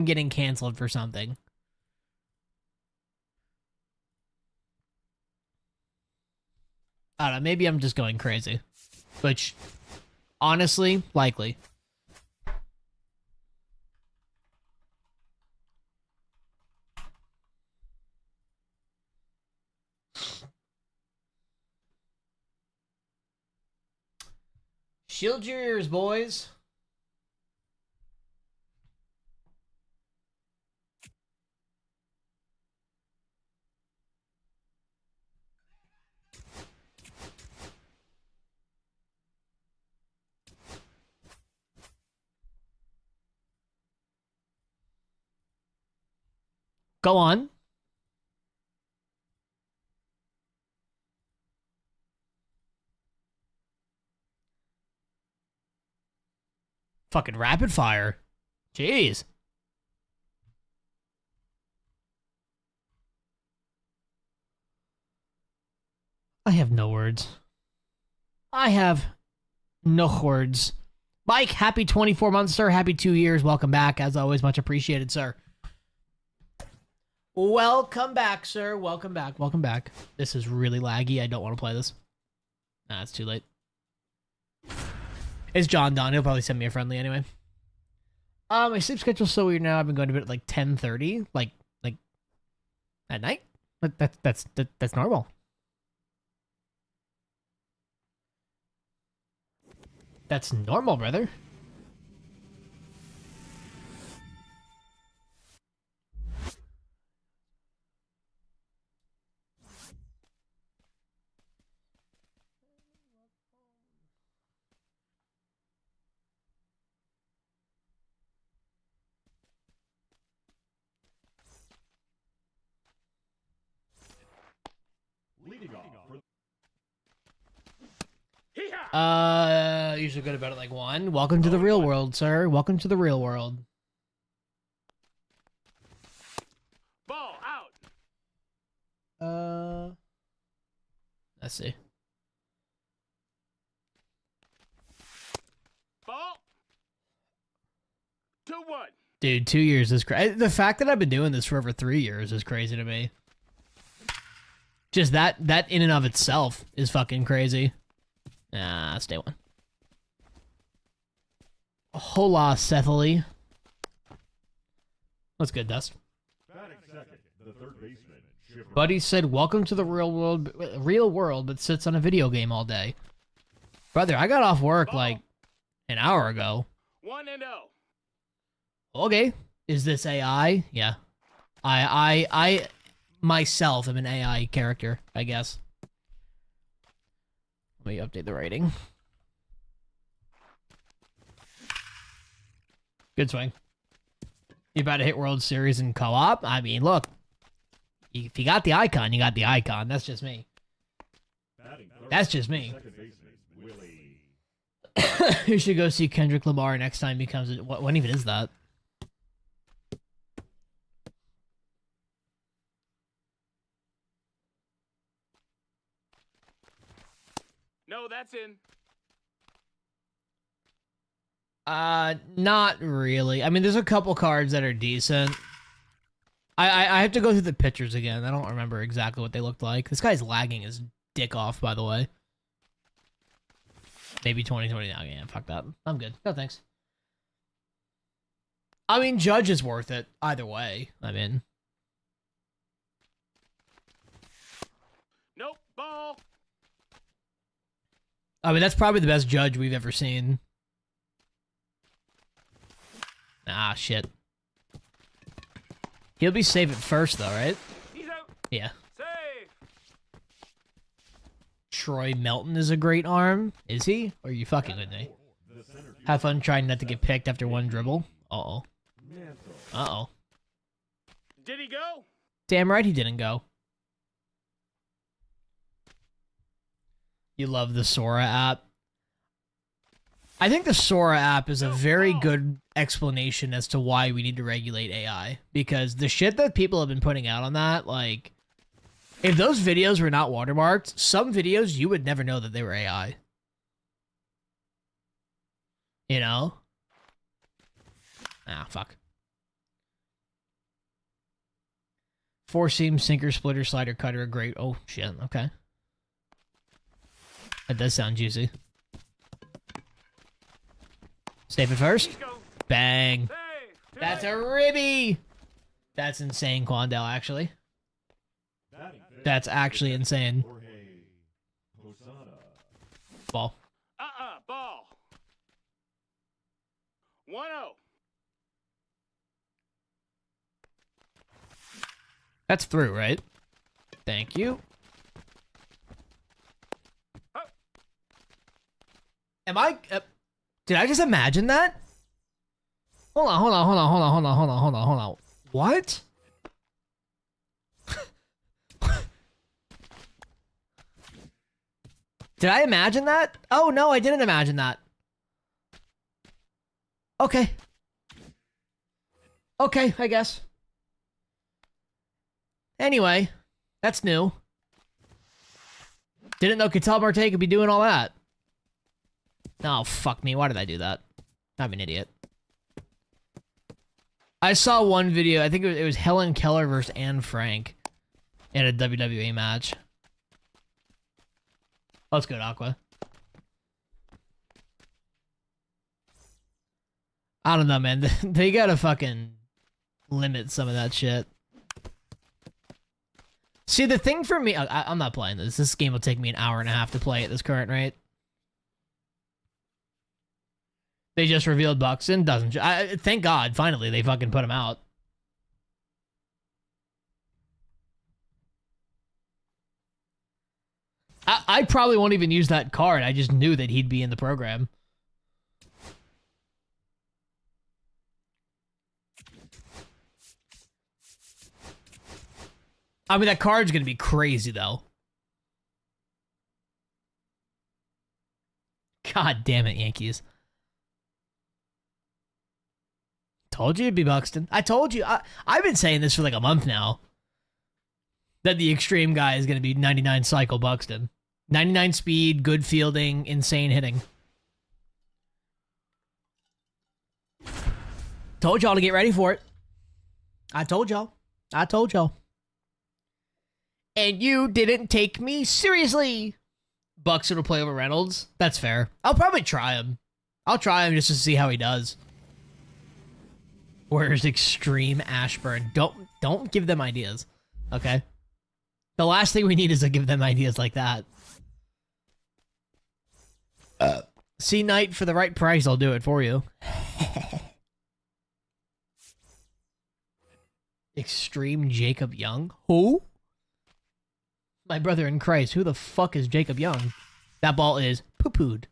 getting canceled for something. I don't know, maybe I'm just going crazy. Which, honestly, likely. Shield your ears, boys. Go on. Fucking rapid fire. Jeez. I have no words. I have no words. Mike, happy 24 months, sir. Happy 2 years. Welcome back. As always, much appreciated, sir. Welcome back, sir. Welcome back. Welcome back. This is really laggy. I don't want to play this. Nah, it's too late. It's John Don. He'll probably send me a friendly anyway. My sleep schedule's so weird now. I've been going to bed at like 10:30, like at night. But that's normal. That's normal, brother. Usually go to bed at like 1. Welcome to the real world, sir. Welcome to the real world. Ball out. Let's see. Ball. 2-1. Dude, 2 years is crazy. The fact that I've been doing this for over 3 years is crazy to me. Just that in and of itself is fucking crazy. Nah, stay 1. Hola, Cethely. What's good, Dust? Buddy said, welcome to the real world, but sits on a video game all day. Brother, I got off work like an hour ago. 1-0. Okay. Is this AI? Yeah. I myself am an AI character, I guess. Let me update the rating. Good swing. You about to hit World Series in co-op? I mean, look. If you got the icon, you got the icon. That's just me. That's just me. You should go see Kendrick Lamar next time he comes. When even is that? No, that's in. Not really. I mean, there's a couple cards that are decent. I have to go through the pictures again. I don't remember exactly what they looked like. This guy's lagging his dick off, by the way. Maybe 2020 now. Yeah, fuck that. I'm good. No, thanks. I mean, Judge is worth it either way. I mean. Nope. Ball. I mean, that's probably the best Judge we've ever seen. Ah, shit. He'll be safe at first, though, right? He's out. Yeah. Save. Troy Melton is a great arm. Is he? Or are you fucking with me? Have fun trying not to get picked after one dribble. Uh-oh. Uh-oh. Did he go? Damn right he didn't go. You love the Sora app. I think the Sora app is a very good explanation as to why we need to regulate AI. Because the shit that people have been putting out on that, like, if those videos were not watermarked, some videos you would never know that they were AI. You know? Ah, fuck. Four seam, sinker, splitter, slider, cutter, great. Oh, shit. Okay. That does sound juicy. Save it first. Let's go. Bang. Hey. That's a ribby. That's insane, Quandale, actually. That's actually insane. Ball. Ball. 1-0. That's through, right? Thank you. Oh. Am I... did I just imagine that? Hold on. What? Did I imagine that? Oh, no, I didn't imagine that. Okay. Okay, I guess. Anyway, that's new. Didn't know Catal Marte could be doing all that. Oh, fuck me. Why did I do that? I'm an idiot. I saw one video. I think it was Helen Keller versus Anne Frank in a WWE match. Let's go, Aqua. I don't know, man. They gotta fucking limit some of that shit. See, the thing for me... I'm not playing this. This game will take me an hour and a half to play at this current rate. They just revealed Buxton. Doesn't... thank God, finally, they fucking put him out. I probably won't even use that card. I just knew that he'd be in the program. I mean, that card's gonna be crazy, though. God damn it, Yankees. Told you it'd be Buxton. I told you. I've been saying this for like a month now. That the extreme guy is gonna be 99 cycle Buxton. 99 speed, good fielding, insane hitting. Told y'all to get ready for it. I told y'all. I told y'all. And you didn't take me seriously. Buxton will play over Reynolds. That's fair. I'll probably try him. I'll try him just to see how he does. Where's Extreme Ashburn? Don't give them ideas. Okay? The last thing we need is to give them ideas like that. See Knight for the right price, I'll do it for you. Extreme Jacob Young? Who? My brother in Christ, who the fuck is Jacob Young? That ball is poo-pooed.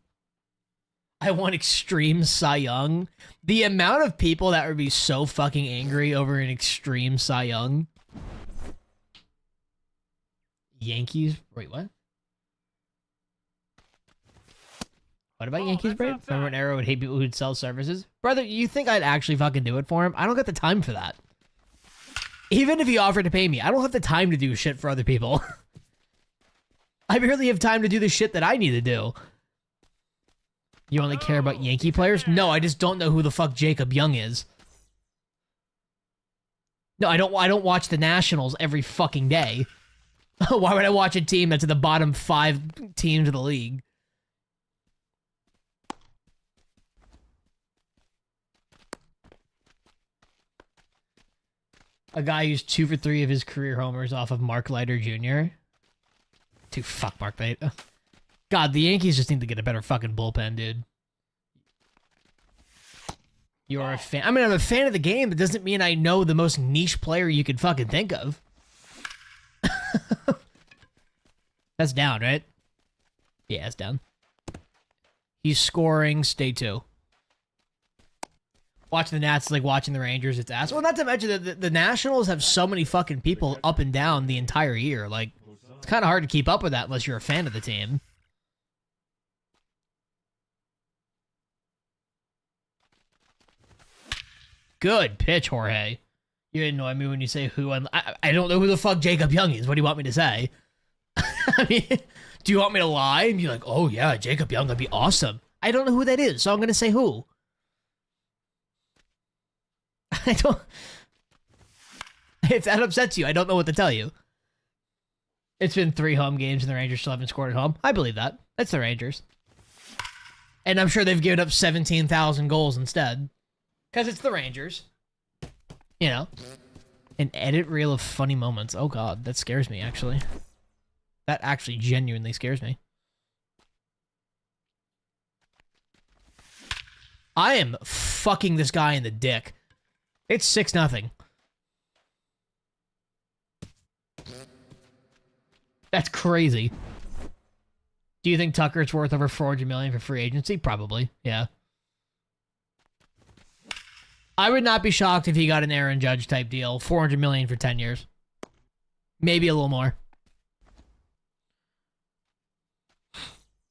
I want Extreme Cy Young. The amount of people that would be so fucking angry over an Extreme Cy Young. Yankees? Wait, what? What about Yankees Brave? Remember when Arrow would hate people who'd sell services? Brother, you think I'd actually fucking do it for him? I don't got the time for that. Even if he offered to pay me, I don't have the time to do shit for other people. I barely have time to do the shit that I need to do. You only care about Yankee players? No, I just don't know who the fuck Jacob Young is. No, I don't watch the Nationals every fucking day. Why would I watch a team that's in the bottom 5 teams of the league? A guy who's 2 for 3 of his career homers off of Mark Leiter Jr. Fuck Mark Leiter. God, the Yankees just need to get a better fucking bullpen, dude. You're a fan. I mean, I'm a fan of the game, but doesn't mean I know the most niche player you could fucking think of. That's down, right? Yeah, it's down. He's scoring. Stay 2. Watching the Nats is like watching the Rangers. It's ass. Well, not to mention that the Nationals have so many fucking people up and down the entire year. Like, it's kind of hard to keep up with that unless you're a fan of the team. Good pitch, Jorge. You annoy me when you say who I'm... I don't know who the fuck Jacob Young is. What do you want me to say? I mean, do you want me to lie and be like, oh yeah, Jacob Young would be awesome? I don't know who that is, so I'm going to say who. I If that upsets you, I don't know what to tell you. It's been 3 home games and the Rangers still haven't scored at home. I believe that. It's the Rangers. And I'm sure they've given up 17,000 goals instead. Because it's the Rangers. You know. An edit reel of funny moments. Oh god, that scares me, actually. That actually genuinely scares me. I am fucking this guy in the dick. It's 6-0. That's crazy. Do you think Tucker's worth over $400 million for free agency? Probably, yeah. I would not be shocked if he got an Aaron Judge type deal. $400 million for 10 years. Maybe a little more.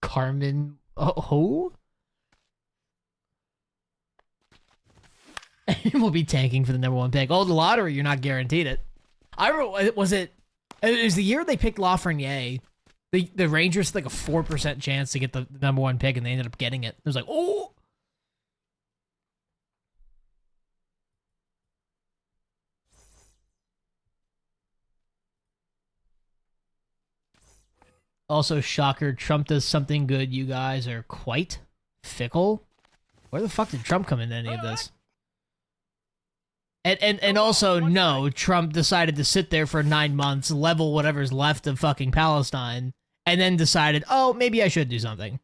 Carmen... Oh, who? We'll be tanking for the #1 pick. Oh, the lottery, you're not guaranteed it. It was the year they picked Lafreniere. The Rangers had like a 4% chance to get the #1 pick, and they ended up getting it. It was like, oh! Also, shocker, Trump does something good. You guys are quite fickle. Where the fuck did Trump come into any of this? And also, no, Trump decided to sit there for 9 months, level whatever's left of fucking Palestine, and then decided, oh, maybe I should do something.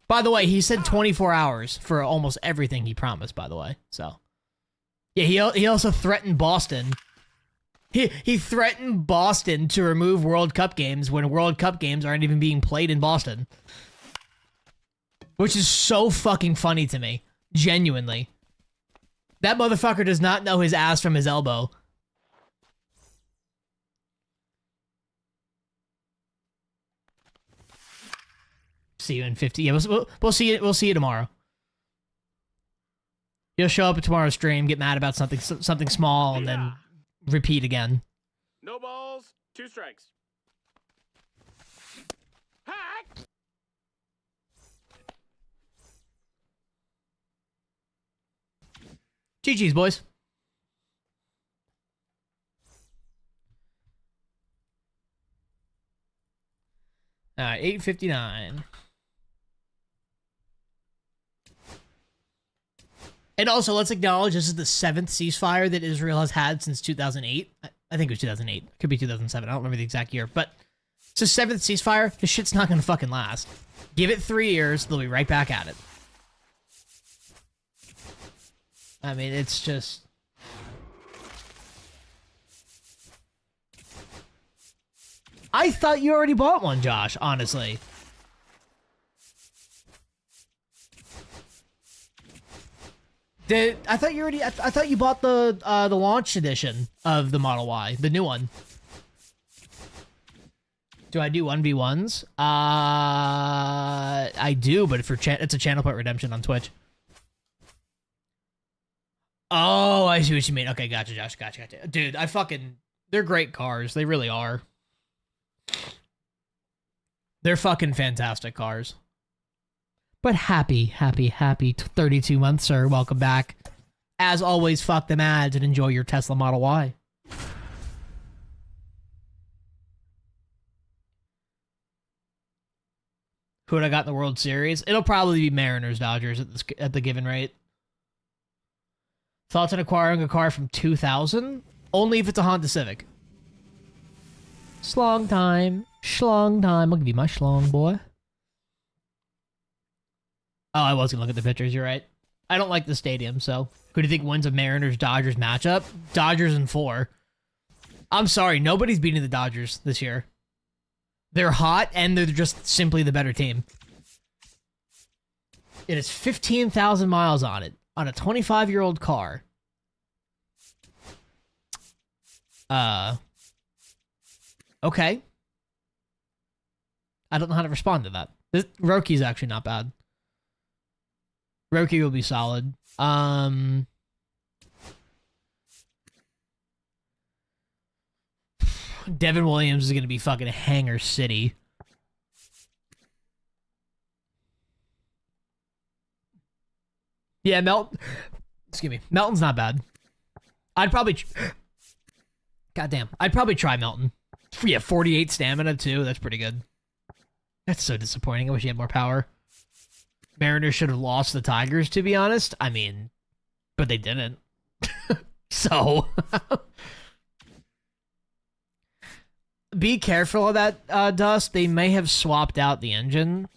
By the way, he said 24 hours for almost everything he promised, by the way, so. Yeah, he also threatened Boston. He threatened Boston to remove World Cup games when World Cup games aren't even being played in Boston. Which is so fucking funny to me. Genuinely. That motherfucker does not know his ass from his elbow. See you in 50. Yeah, we'll see you. We'll see you tomorrow. You'll show up at tomorrow's stream, get mad about something small, and then repeat again. No balls, 2 strikes. Hack! GG's, boys. Alright, 8:59. And also, let's acknowledge this is the 7th ceasefire that Israel has had since 2008. I think it was 2008. Could be 2007. I don't remember the exact year. But it's the 7th ceasefire. This shit's not going to fucking last. Give it 3 years. They'll be right back at it. I mean, it's just... I thought you already bought one, Josh, honestly. I thought you already... I thought you bought the launch edition of the Model Y, the new one. Do I do 1v1s? I do, but it's a channel point redemption on Twitch. Oh, I see what you mean. Okay, gotcha, Josh. Gotcha. Dude, they're great cars. They really are. They're fucking fantastic cars. But happy 32 months, sir. Welcome back. As always, fuck them ads and enjoy your Tesla Model Y. Who would I got in the World Series? It'll probably be Mariners, Dodgers at the given rate. Thoughts on acquiring a car from 2000? Only if it's a Honda Civic. Schlong time. I'll give you my schlong, boy. Oh, I was gonna look at the pictures, you're right. I don't like the stadium, so... Who do you think wins a Mariners-Dodgers matchup? Dodgers in 4. I'm sorry, nobody's beating the Dodgers this year. They're hot, and they're just simply the better team. It has 15,000 miles on it. On a 25-year-old car. Okay. I don't know how to respond to that. Roki's actually not bad. Roki will be solid. Devin Williams is going to be fucking Hanger City. Yeah, excuse me. Melton's not bad. I'd probably... Goddamn. I'd probably try Melton. Yeah, 48 stamina, too. That's pretty good. That's so disappointing. I wish he had more power. Mariners should have lost the Tigers, to be honest. I mean, but they didn't. So... Be careful of that, Dust. They may have swapped out the engine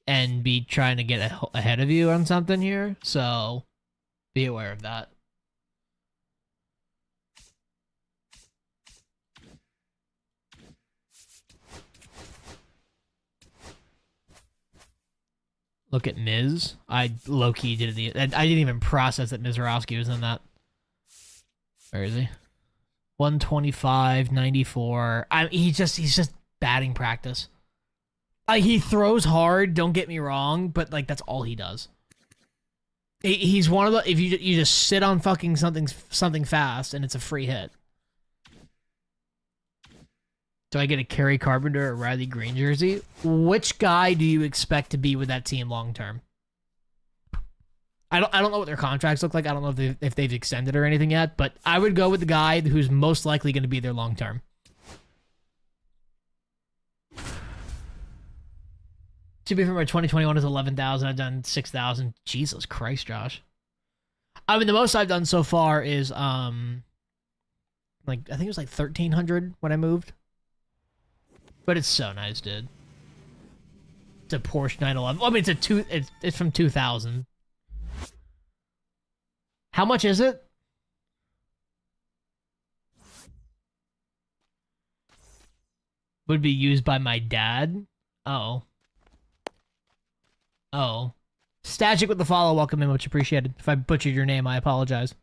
and be trying to get ahead of you on something here. So, be aware of that. Look at Miz. I low-key did the... I didn't even process that Mizorowski was in that. Where is he? 125, 94. He's just batting practice. He throws hard, don't get me wrong, but like that's all he does. He's one of the... If you just sit on fucking something fast and it's a free hit. Do I get a Kerry Carpenter or Riley Green jersey? Which guy do you expect to be with that team long term? I don't know what their contracts look like. I don't know if they've extended or anything yet, but I would go with the guy who's most likely going to be there long term. To be fair, my 2021 is 11,000. I've done 6,000. Jesus Christ, Josh. I mean, the most I've done so far is like I think it was like 1,300 when I moved. But it's so nice, dude. It's a Porsche 911. I mean, it's from 2000. How much is it? Would be used by my dad. Oh. Oh. Stagic with the follow. Welcome in. Much appreciated. If I butchered your name, I apologize.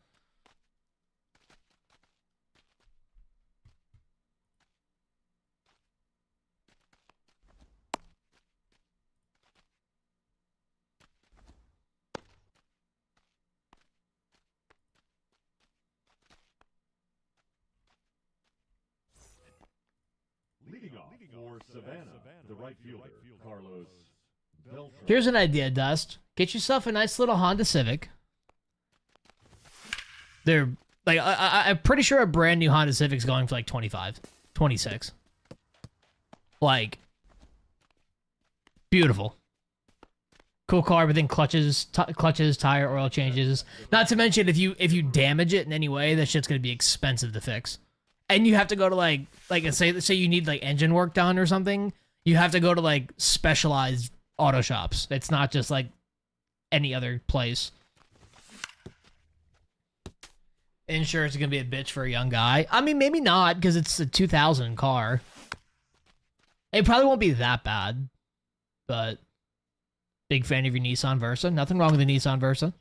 Leading off for Savannah, the right fielder, Carlos Beltran. Here's an idea, Dust. Get yourself a nice little Honda Civic. They're like I'm pretty sure a brand new Honda Civic's going for like 25, 26. Like beautiful. Cool car, everything clutches, tire, oil changes. Not to mention if you damage it in any way, that shit's gonna be expensive to fix. And you have to go to like say you need like engine work done or something, you have to go to like specialized auto shops. It's not just like any other place. Insurance is gonna be a bitch for a young guy. I mean, maybe not because it's a 2000 car. It probably won't be that bad, but big fan of your Nissan Versa. Nothing wrong with the Nissan Versa.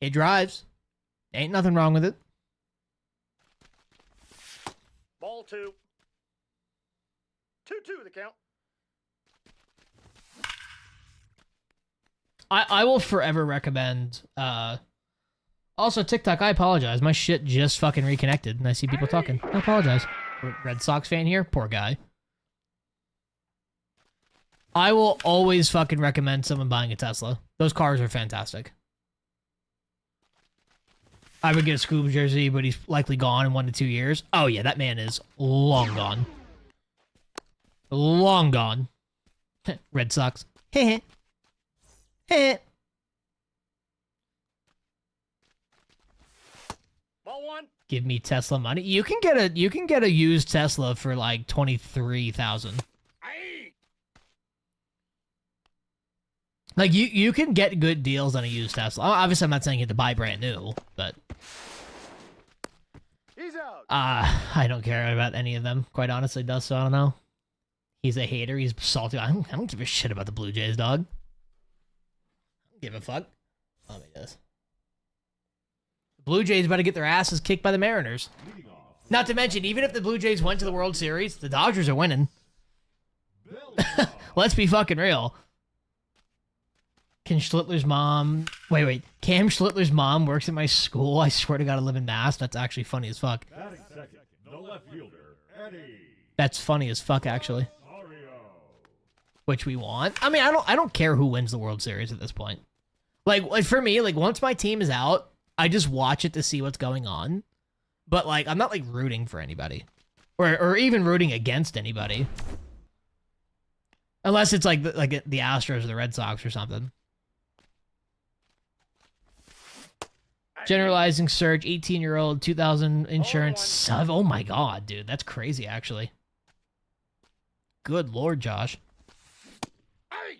It drives. Ain't nothing wrong with it. Ball 2. 2-2 the count. I will forever recommend, also TikTok, I apologize. My shit just fucking reconnected and I see people talking. I apologize. Red Sox fan here? Poor guy. I will always fucking recommend someone buying a Tesla. Those cars are fantastic. I would get a Scoob jersey, but he's likely gone in 1 to 2 years. Oh yeah, that man is long gone. Long gone. Red Sox. Heh heh. Ball 1. Give me Tesla money. You can get a used Tesla for like 23,000. Like you can get good deals on a used Tesla. Obviously, I'm not saying you have to buy brand new, but He's out. I don't care about any of them. Quite honestly, Dust. So I don't know. He's a hater. He's salty. I don't give a shit about the Blue Jays, dog. I don't give a fuck. Oh my goodness. The Blue Jays about to get their asses kicked by the Mariners. Not to mention, even if the Blue Jays went to the World Series, the Dodgers are winning. Let's be fucking real. Cam Schlittler's mom works at my school. I swear to God, I live in Mass. That's actually funny as fuck. Batting second, the left fielder, Eddie That's funny as fuck, actually. Mario. Which we want. I mean, I don't care who wins the World Series at this point. Like for me, like once my team is out, I just watch it to see what's going on. But like, I'm not like rooting for anybody, or even rooting against anybody, unless it's like the Astros or the Red Sox or something. Generalizing search, 18-year-old, 2000 insurance sub. Oh my god, dude, that's crazy. Actually, good lord, Josh. Hey!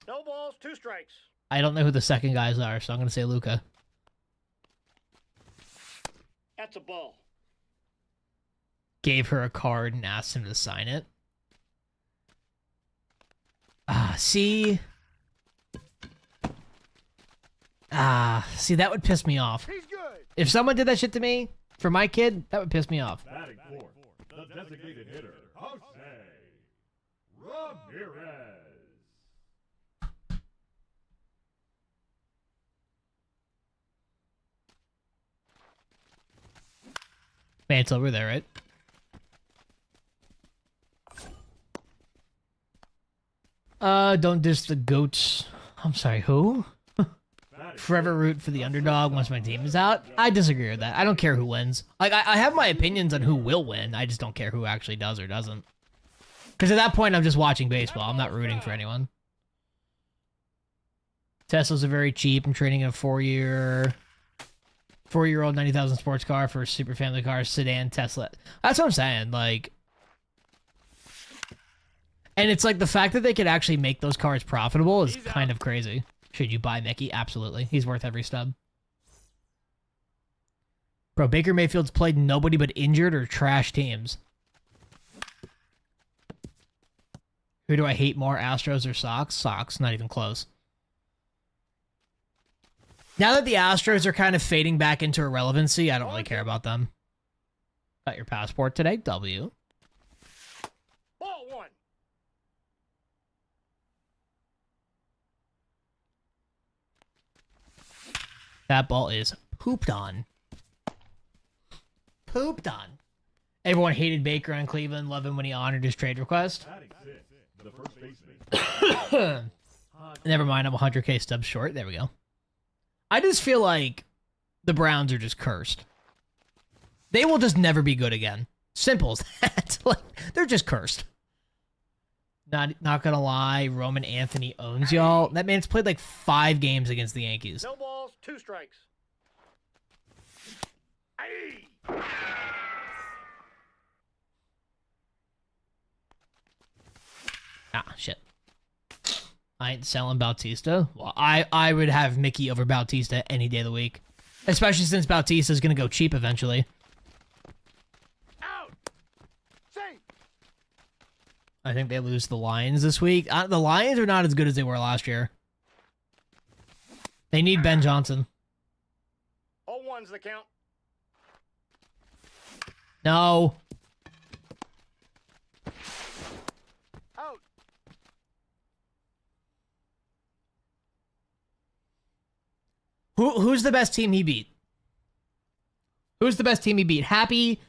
No balls, 2 strikes. I don't know who the second guys are, so I'm gonna say Luca. That's a ball. Gave her a card and asked him to sign it. See, that would piss me off. He's good. If someone did that shit to me for my kid, that would piss me off. Batting fourth, the designated hitter, Jose Ramirez. Man, it's over there, right? Don't diss the goats. I'm sorry, who? Forever root for the underdog once my team is out. I disagree with that. I don't care who wins. Like, I have my opinions on who will win. I just don't care who actually does or doesn't. Because at that point, I'm just watching baseball. I'm not rooting for anyone. Teslas are very cheap. I'm trading a 4-year-old 90,000 sports car for a super family car sedan Tesla. That's what I'm saying. Like, and it's like the fact that they could actually make those cars profitable is kind of crazy. Should you buy Mickey? Absolutely. He's worth every stub. Bro, Baker Mayfield's played nobody but injured or trash teams. Who do I hate more, Astros or Sox? Sox, not even close. Now that the Astros are kind of fading back into irrelevancy, I don't really care about them. Got your passport today, W. Ball 1. That ball is pooped on. Pooped on. Everyone hated Baker on Cleveland, loved him when he honored his trade request. Batting sixth, the first baseman. Never mind, I'm 100K stubs short. There we go. I just feel like the Browns are just cursed. They will just never be good again. Simple as that. Like, they're just cursed. Not gonna lie, Roman Anthony owns y'all. That man's played like 5 games against the Yankees. No balls, 2 strikes. Hey! Ah, shit. I ain't selling Bautista. Well, I would have Mickey over Bautista any day of the week. Especially since Bautista's gonna go cheap eventually. Out! Safe! I think they lose the Lions this week. The Lions are not as good as they were last year. They need Ben Johnson. 0-1's the count. No. Out! Who's the best team he beat? Who's the best team he beat? Happy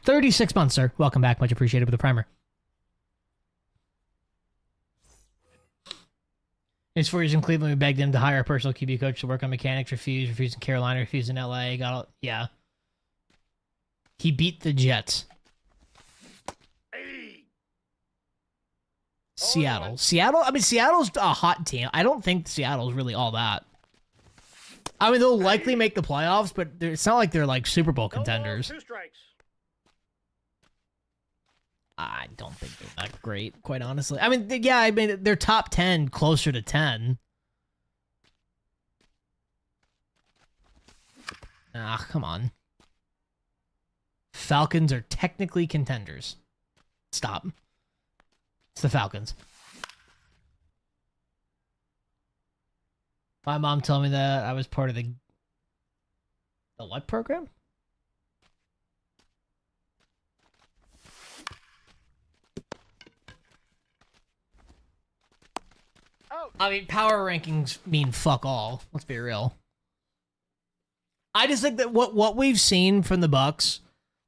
36 months, sir. Welcome back. Much appreciated with the primer. His 4 years in Cleveland, we begged him to hire a personal QB coach to work on mechanics. Refused in Carolina, refused in LA. Yeah. He beat the Jets. Hey! Seattle. Seattle's a hot team. I don't think Seattle's really all that. I mean, they'll likely make the playoffs, but it's not like they're like Super Bowl contenders. No balls, 2 strikes. I don't think they're that great, quite honestly. I mean, they're top 10, closer to 10. Ah, come on. Falcons are technically contenders. Stop. It's the Falcons. My mom told me that I was part of the what program? Out! I mean, power rankings mean fuck all. Let's be real. I just think that what we've seen from the Bucks,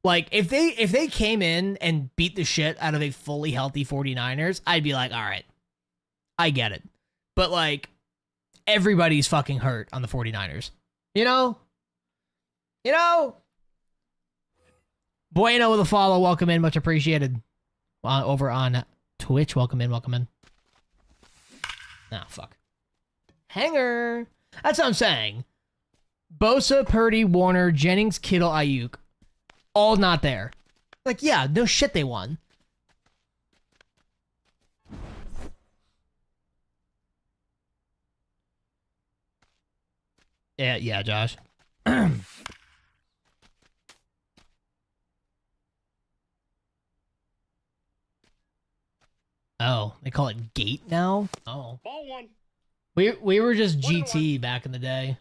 like if they came in and beat the shit out of a fully healthy 49ers, I'd be like, all right, I get it. But like everybody's fucking hurt on the 49ers. You know? You know? Bueno with a follow. Welcome in. Much appreciated. Over on Twitch. Welcome in. Welcome in. Ah, fuck. Hanger. That's what I'm saying. Bosa, Purdy, Warner, Jennings, Kittle, Ayuk. All not there. Like, yeah, no shit they won. Yeah, Josh. Oh, they call it Gate now? Oh. Ball one. We were just 1-1. GT back in the day.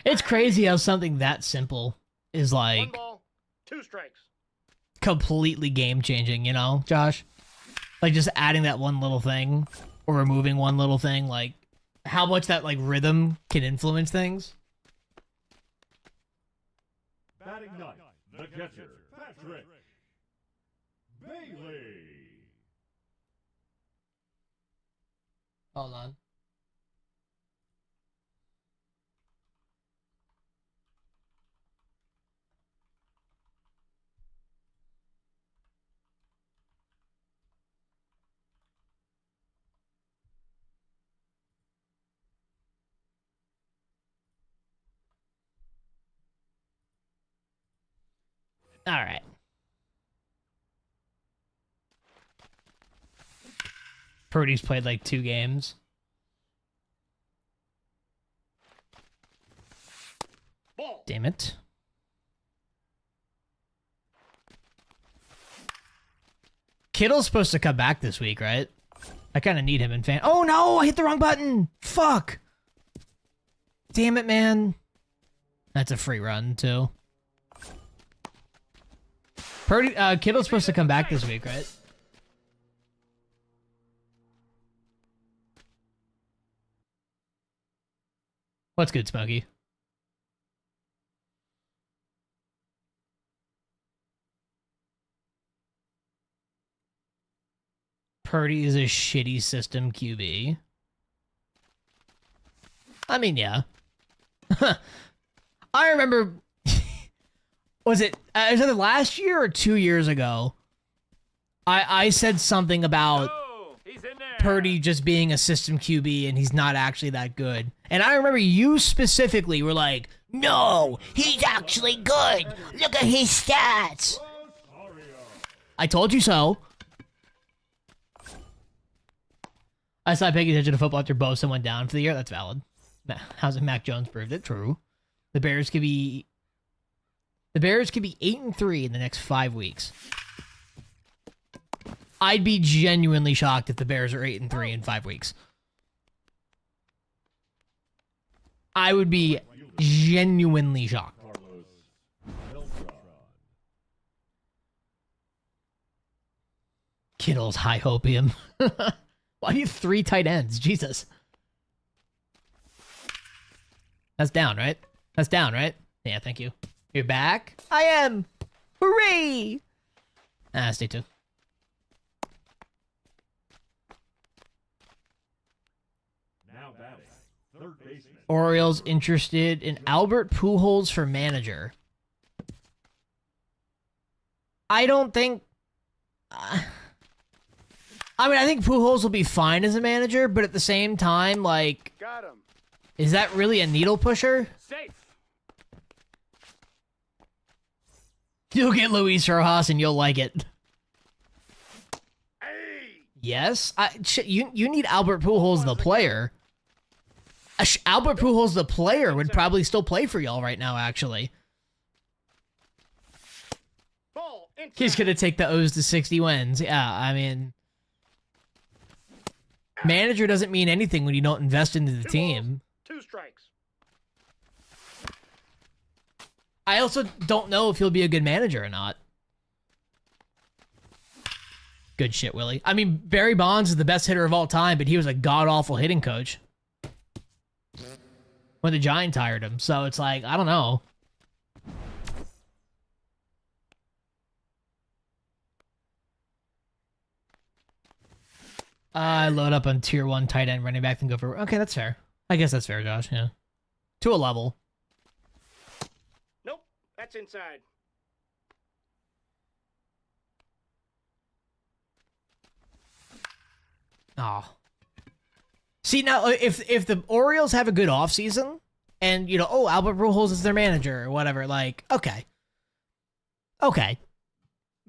It's crazy how something that simple is One like ball, 2 strikes. completely game changing, you know, Josh? Like just adding that one little thing or removing one little thing, like how much that like rhythm can influence things. Batting ninth, the catcher, Patrick Bailey. Hold on. All right. Purdy's played like 2 games. Ball. Damn it. Kittle's supposed to come back this week, right? I kind of need him in fan. Oh no, I hit the wrong button. Fuck. Damn it, man. That's a free run too. Purdy, Kittle's supposed to come back this week, right? What's good, Smokey? Purdy is a shitty system QB. I mean, yeah. I remember, was it either last year or 2 years ago? I said something about He's in there. Purdy just being a system QB and he's not actually that good. And I remember you specifically were like, no, he's actually good. Look at his stats. I told you so. I stopped paying attention to football after Bosa went down for the year. That's valid. How's it? Mac Jones proved it. True. The Bears could be 8-3 in the next 5 weeks. I'd be genuinely shocked if the Bears are 8-3 in 5 weeks. I would be genuinely shocked. Carlos Beltran. Kittle's high hopium. Why do you have 3 tight ends? Jesus. That's down, right? That's down, right? Yeah, thank you. You're back? I am. Hooray! Stay tuned. Now batting, third baseman. Orioles interested in Albert Pujols for manager. I don't think... I mean, I think Pujols will be fine as a manager, but at the same time, like, Got him. is that really a needle pusher? Safe. You'll get Luis Rojas and you'll like it. Hey. Yes? You need Albert Pujols, the player. Albert Pujols, the player, would probably still play for y'all right now, actually. Ball. Inside. He's going to take the O's to 60 wins. Yeah, I mean... Manager doesn't mean anything when you don't invest into the 2 team. balls, 2 strikes. I also don't know if he'll be a good manager or not. Good shit, Willie. I mean, Barry Bonds is the best hitter of all time, but he was a god-awful hitting coach when the Giants hired him. So it's like, I don't know. I load up on tier 1 tight end running back and go for... Okay, that's fair. I guess that's fair, Josh, yeah. To a level. Nope, that's inside. Oh. See, now, if the Orioles have a good offseason, and, you know, oh, Albert Pujols is their manager, or whatever, like, okay. Okay.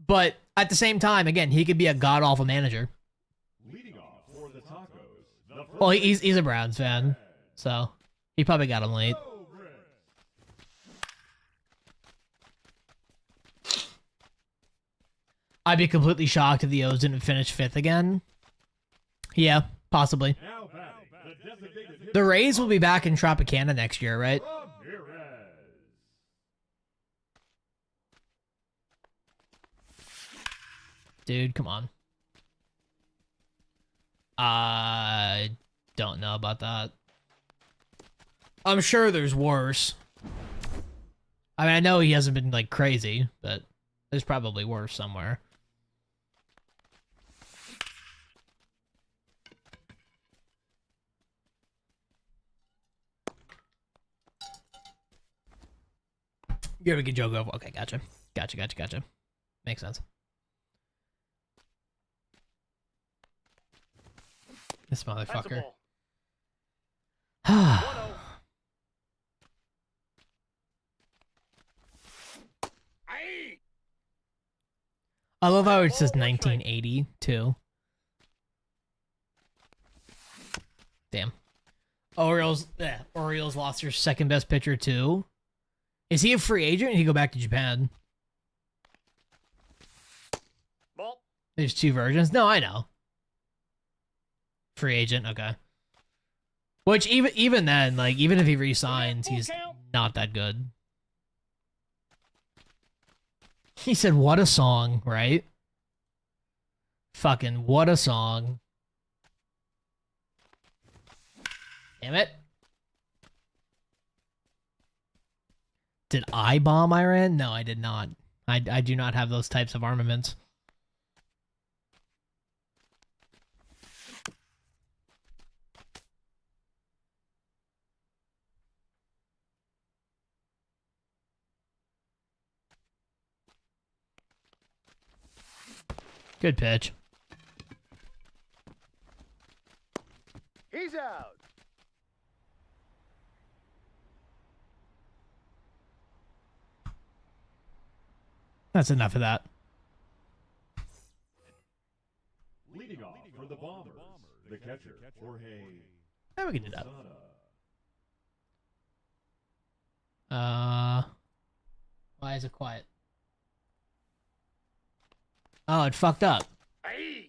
But at the same time, again, he could be a god-awful manager. Leading off for the Tacos. The Well, he's a Browns fan, so he probably got him late. I'd be completely shocked if the O's didn't finish 5th again. Yeah, possibly. Now batting, the designated The Rays will be back in Tropicana next year, right? Ramirez. Dude, come on. I don't know about that. I'm sure there's worse. I mean, I know he hasn't been, like, crazy, but there's probably worse somewhere. You ever get Joe go? Okay, gotcha. Gotcha. Makes sense. This That's a motherfucker. ball. I 1-0. Aye. love how it says 1980 too. Damn. Orioles lost their second best pitcher too. Is he a free agent or did he go back to Japan? Ball. There's 2 versions. No, I know. Free agent, okay. Which even then, like even if he resigns, he's not that good. He said, "What a song," right? Fucking what a song. Damn it. Did I bomb Iran? No, I did not. I do not have those types of armaments. Good pitch. He's out. That's enough of that. Leading off for the Bombers, the catcher, Jorge Yeah, we can do that. Posada. Why is it quiet? Oh, it fucked up. Aye.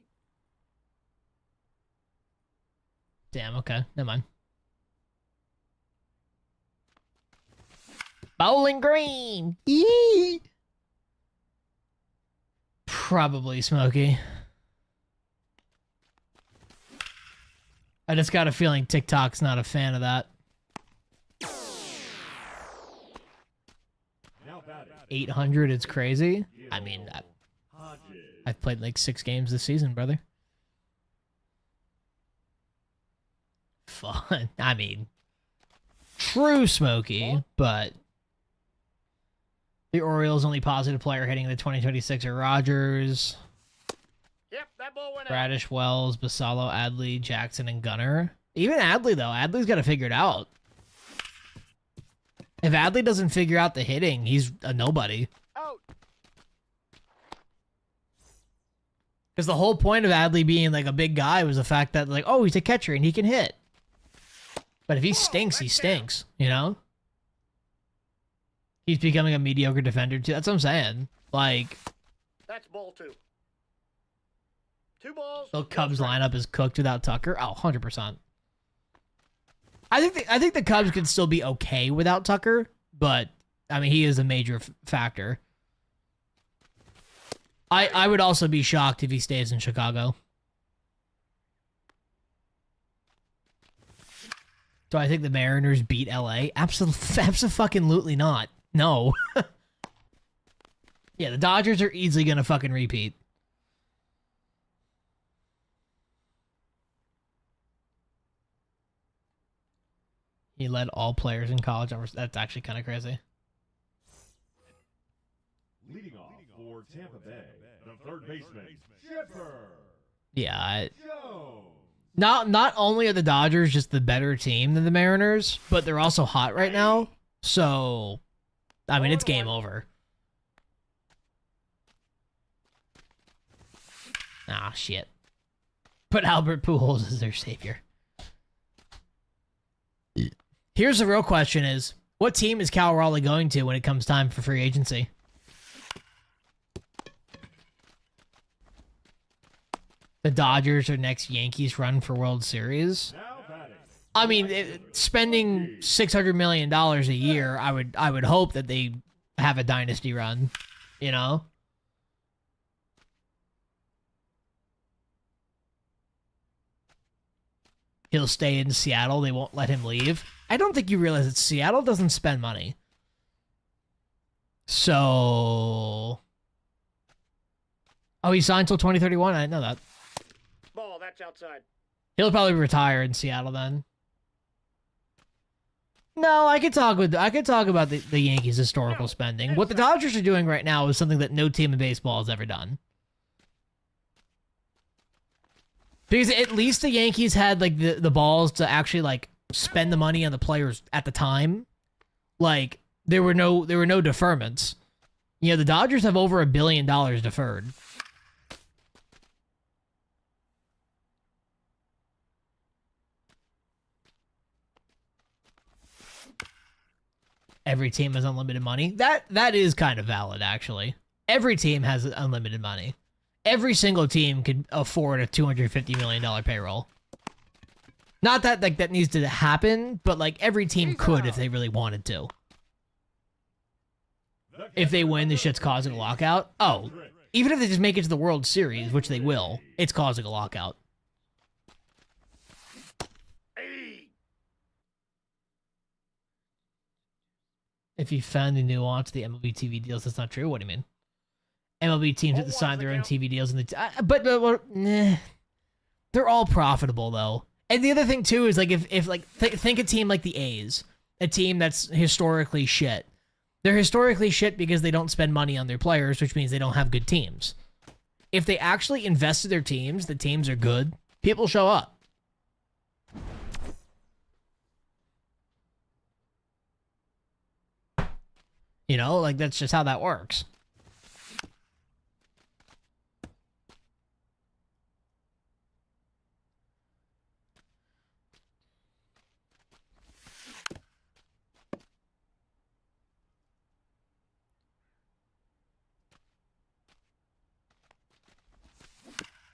Damn, okay. Never mind. Bowling Green! Yee! Probably Smokey. I just got a feeling TikTok's not a fan of that. Now batting, 800, it's crazy. I mean, Hodges. I've played like 6 games this season, brother. Fun. I mean, true Smokey, but the Orioles' only positive player heading into 2026 are Rogers, Yep, that ball went out. Bradish, Wells, Basallo, Adley, Jackson, and Gunner. Even Adley, though. Adley's got to figure it out. If Adley doesn't figure out the hitting, he's a nobody. Out. Because the whole point of Adley being like a big guy was the fact that, like, oh, he's a catcher and he can hit. But if he stinks, he stinks, you know? He's becoming a mediocre defender, too. That's what I'm saying. Like, That's ball 2. 2 balls. the no Cubs strikes. lineup is cooked without Tucker. Oh, 100%. I think the Cubs could still be okay without Tucker, but I mean he is a major factor. I would also be shocked if he stays in Chicago. Do I think the Mariners beat LA? Absolutely not. No. Yeah, the Dodgers are easily gonna fucking repeat. He led all players in college. That's actually kind of crazy. Leading off for Tampa Bay, the third baseman, Chipper Yeah. Jones. Not only are the Dodgers just the better team than the Mariners, but they're also hot right now. So, I mean, it's game over. Ah, shit. Put Albert Pujols as their savior. Here's the real question is, what team is Cal Raleigh going to when it comes time for free agency? The Dodgers or next Yankees run for World Series? Now batting. I mean, spending $600 million a year, I would hope that they have a dynasty run, you know? He'll stay in Seattle. They won't let him leave. I don't think you realize that Seattle doesn't spend money. So... Oh, he signed until 2031? I didn't know that. Ball, that's outside. He'll probably retire in Seattle then. No, I could talk about the Yankees' historical spending. What the Dodgers are doing right now is something that no team in baseball has ever done. Because at least the Yankees had like the balls to actually like spend the money on the players at the time. Like there were no deferments. You know, the Dodgers have over $1 billion deferred. Every team has unlimited money. That is kind of valid, actually. Every team has unlimited money. Every single team could afford a $250 million payroll. Not that like that needs to happen, but like every team could if they really wanted to. If they win, the shit's causing a lockout. Oh, even if they just make it to the World Series, which they will, it's causing a lockout. If you found the nuance of the MLB TV deals, that's not true. What do you mean? MLB teams have to sign their own TV deals, and they're all profitable though. And the other thing too is like think a team like the A's, a team that's historically shit. They're historically shit because they don't spend money on their players, which means they don't have good teams. If they actually invested their teams, the teams are good. People show up. You know, like that's just how that works.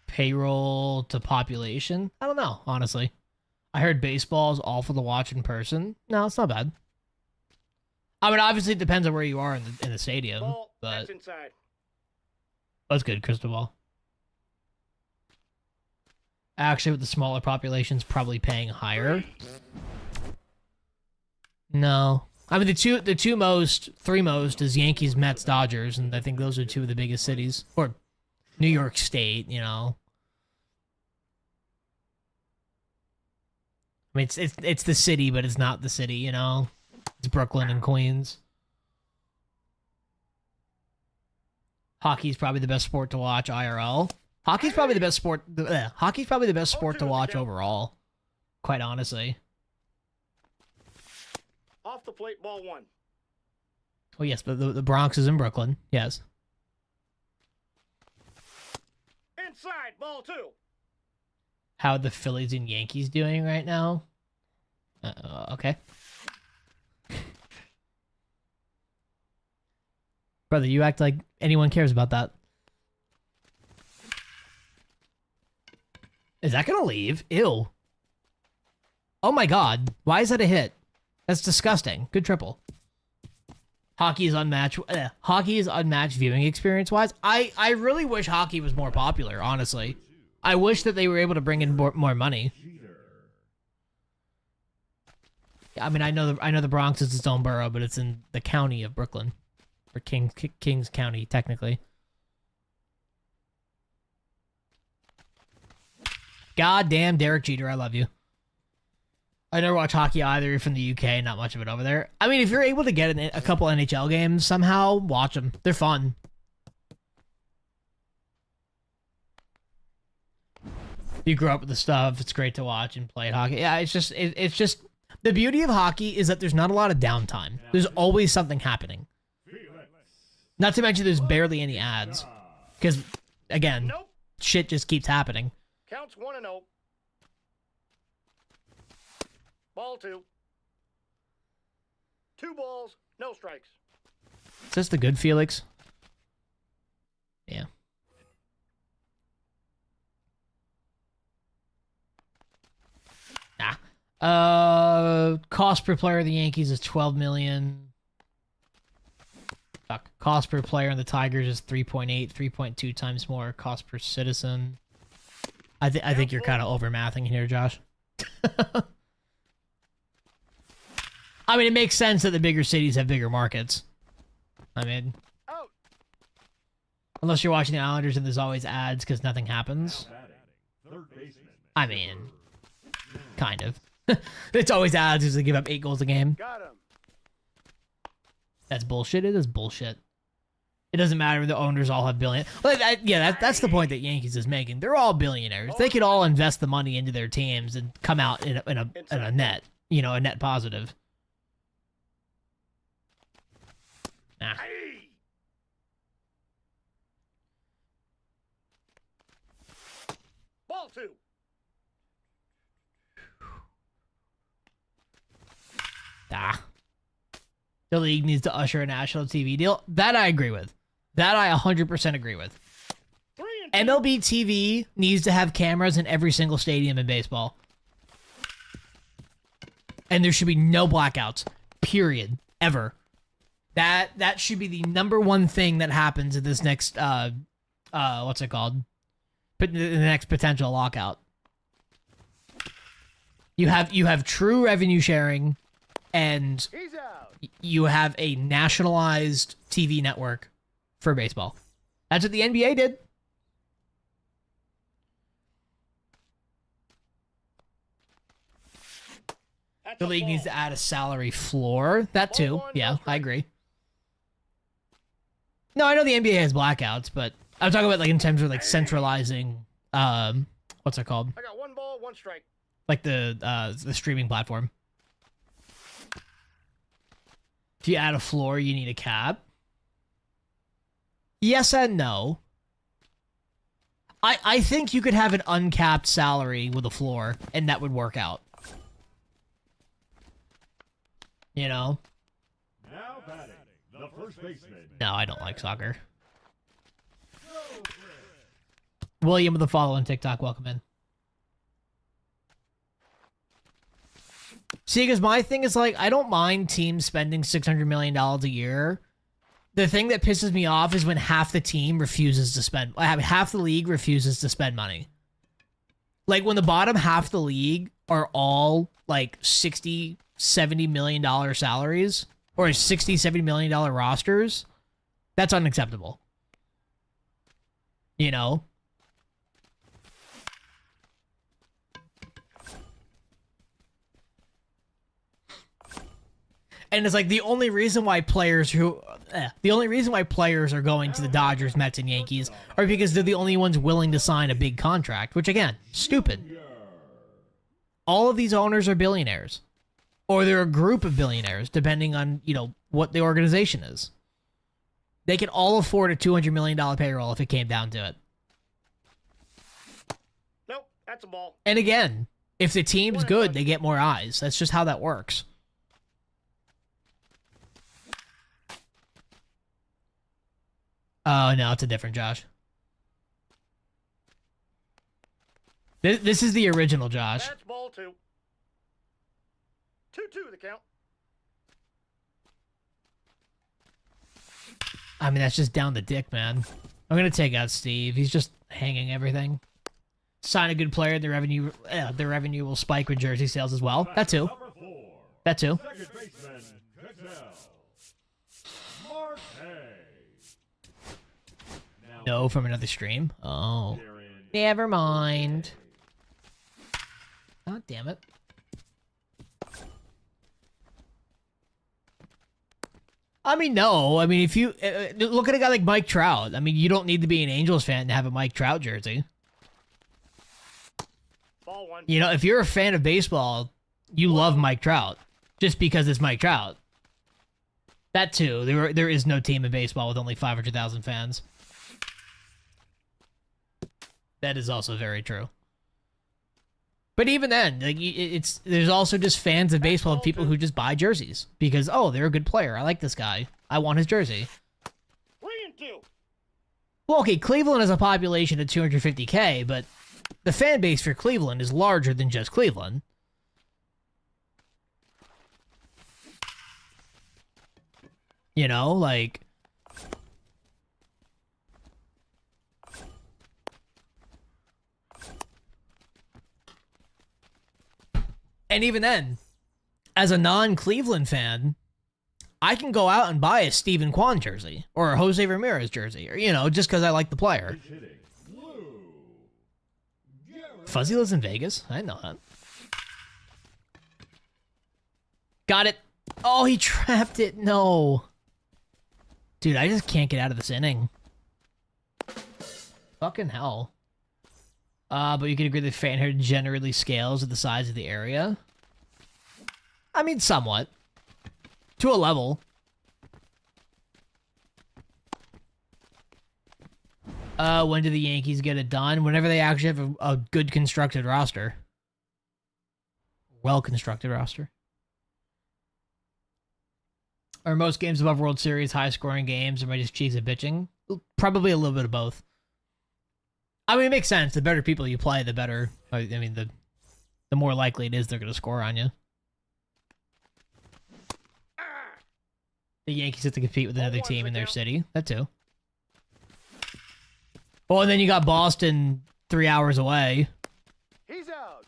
Payroll to population? I don't know, honestly. I heard baseball is awful to watch in person. No, it's not bad. I mean, obviously it depends on where you are in the stadium, Ball, but that's inside. that's good, Cristobal. Actually, with the smaller populations probably paying higher. No. I mean, the three most is Yankees, Mets, Dodgers, and I think those are two of the biggest cities. Or New York State, you know. I mean, it's the city, but it's not the city, you know. It's Brooklyn and Queens. Hockey's probably the best sport to watch IRL. Hockey's probably the best sport. Hockey's probably the best sport to watch overall. Quite honestly. Off the plate, ball one. Oh yes, but the Bronx is in Brooklyn. Yes. Inside, ball two. How are the Phillies and Yankees doing right now? Okay. Brother, you act like anyone cares about that. Is that gonna leave? Ew. Oh my god. Why is that a hit? That's disgusting. Good triple. Hockey is unmatched. Hockey is unmatched viewing experience-wise. I really wish hockey was more popular, honestly. I wish that they were able to bring in more money. I mean, I know the Bronx is its own borough, but it's in the county of Brooklyn. Or Kings County, technically. God damn Derek Jeter, I love you. I never watch hockey either. You're from the UK, not much of it over there. I mean, if you're able to get a couple NHL games somehow, watch them. They're fun. You grew up with the stuff. It's great to watch and play hockey. Yeah, it's just the beauty of hockey is that there's not a lot of downtime. There's always something happening. Not to mention there's barely any ads. Because, again, Nope. shit just keeps happening. Counts 1-0. Ball 2. 2 balls, no strikes. Is this the good Felix? Yeah. Cost per player of the Yankees is 12 million. Fuck. Cost per player in the Tigers is 3.8, 3.2 times more cost per citizen. I think you're kind of overmathing here, Josh. I mean, it makes sense that the bigger cities have bigger markets. I mean, Out. unless you're watching the Islanders and there's always ads because nothing happens. Third baseman. I mean, kind of. It's always ads because they give up 8 goals a game. Got him. That's bullshit. It is bullshit. It doesn't matter if the owners all have billion. Well, that's the point that Yankees is making. They're all billionaires. They could all invest the money into their teams and come out in a net, a net positive. Nah. Hey. Ball 2. The league needs to usher a national TV deal. That I agree with. That I 100% agree with. 3 and 2. MLB TV needs to have cameras in every single stadium in baseball. And there should be no blackouts. Period. Ever. That should be the number one thing that happens in this next what's it called? The next potential lockout. You have true revenue sharing, and He's out. you have a nationalized TV network for baseball. That's what the NBA did. That's The a league ball. needs to add a salary floor. That too. Ball one, Yeah, no I strike. agree. No, I know the NBA has blackouts, but I'm talking about like in terms of like centralizing what's it called? I got 1 ball, 1 strike. Like the streaming platform. If you add a floor, you need a cap. Yes and no. I think you could have an uncapped salary with a floor, and that would work out. You know? Now batting, the first baseman. No, I don't like soccer. William with the follow on TikTok, welcome in. See, because my thing is like, I don't mind teams spending $600 million a year. The thing that pisses me off is when half the team refuses to spend, half the league refuses to spend money. Like when the bottom half of the league are all like $60, $70 million salaries or $60, $70 million rosters, that's unacceptable. You know? And it's like the only reason why players are going to the Dodgers, Mets, and Yankees are because they're the only ones willing to sign a big contract, which again, stupid. All of these owners are billionaires. Or they're a group of billionaires, depending on, what the organization is. They can all afford a $200 million payroll if it came down to it. Nope, that's a ball. And again, if the team's good, they get more eyes. That's just how that works. Oh, no, it's a different Josh. This is the original Josh. That's ball 2. 2-2 the count. I mean, that's just down the dick, man. I'm going to take out Steve. He's just hanging everything. Sign a good player, the revenue will spike with jersey sales as well. That too. Number 4. That too. Second baseman, Cazel. Marte. Now No, from another stream. Oh. Darren Never mind. Oh, damn it. I mean, no. I mean, if you look at a guy like Mike Trout, I mean, you don't need to be an Angels fan to have a Mike Trout jersey. Ball one. You know, if you're a fan of baseball, you love Mike Trout just because it's Mike Trout. That too. There is no team in baseball with only 500,000 fans. That is also very true. But even then, like there's also just fans of baseball and people who just buy jerseys because they're a good player. I like this guy. I want his jersey. 3-2. Well, okay, Cleveland has a population of 250K, but the fan base for Cleveland is larger than just Cleveland. You know, like... And even then, as a non-Cleveland fan, I can go out and buy a Steven Kwan jersey or a Jose Ramirez jersey, or, you know, just because I like the player. Fuzzy lives in Vegas? I didn't know that. Got it. Oh, he trapped it. No. Dude, I just can't get out of this inning. Fucking hell. But you can agree that fan hair generally scales with the size of the area. I mean, somewhat. To a level. When do the Yankees get it done? Whenever they actually have a good constructed roster. Well-constructed roster. Are most games above World Series high-scoring games, or am I just cheese at bitching? Probably a little bit of both. I mean, it makes sense. The better people you play, the better. I mean, the more likely it is they're going to score on you. The Yankees have to compete with another team in their city. That too. Oh, and then you got Boston 3 hours away. He's out.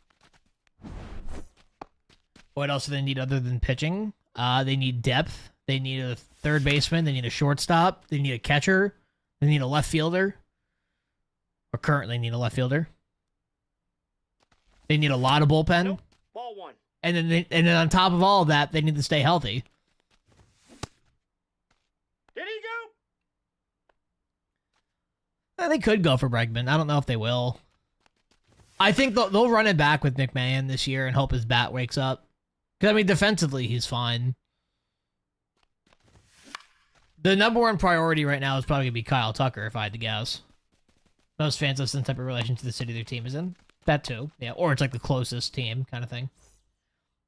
What else do they need other than pitching? They need depth. They need a third baseman. They need a shortstop. They need a catcher. They need a left fielder. Or currently need a left fielder. They need a lot of bullpen. Nope. Ball one. And then on top of all of that, they need to stay healthy. Did he go? They could go for Bregman. I don't know if they will. I think they'll run it back with McMahon this year and hope his bat wakes up. Because, I mean, defensively, he's fine. The number one priority right now is probably going to be Kyle Tucker, if I had to guess. Most fans have some type of relation to the city their team is in. That too. Yeah, or it's like the closest team kind of thing.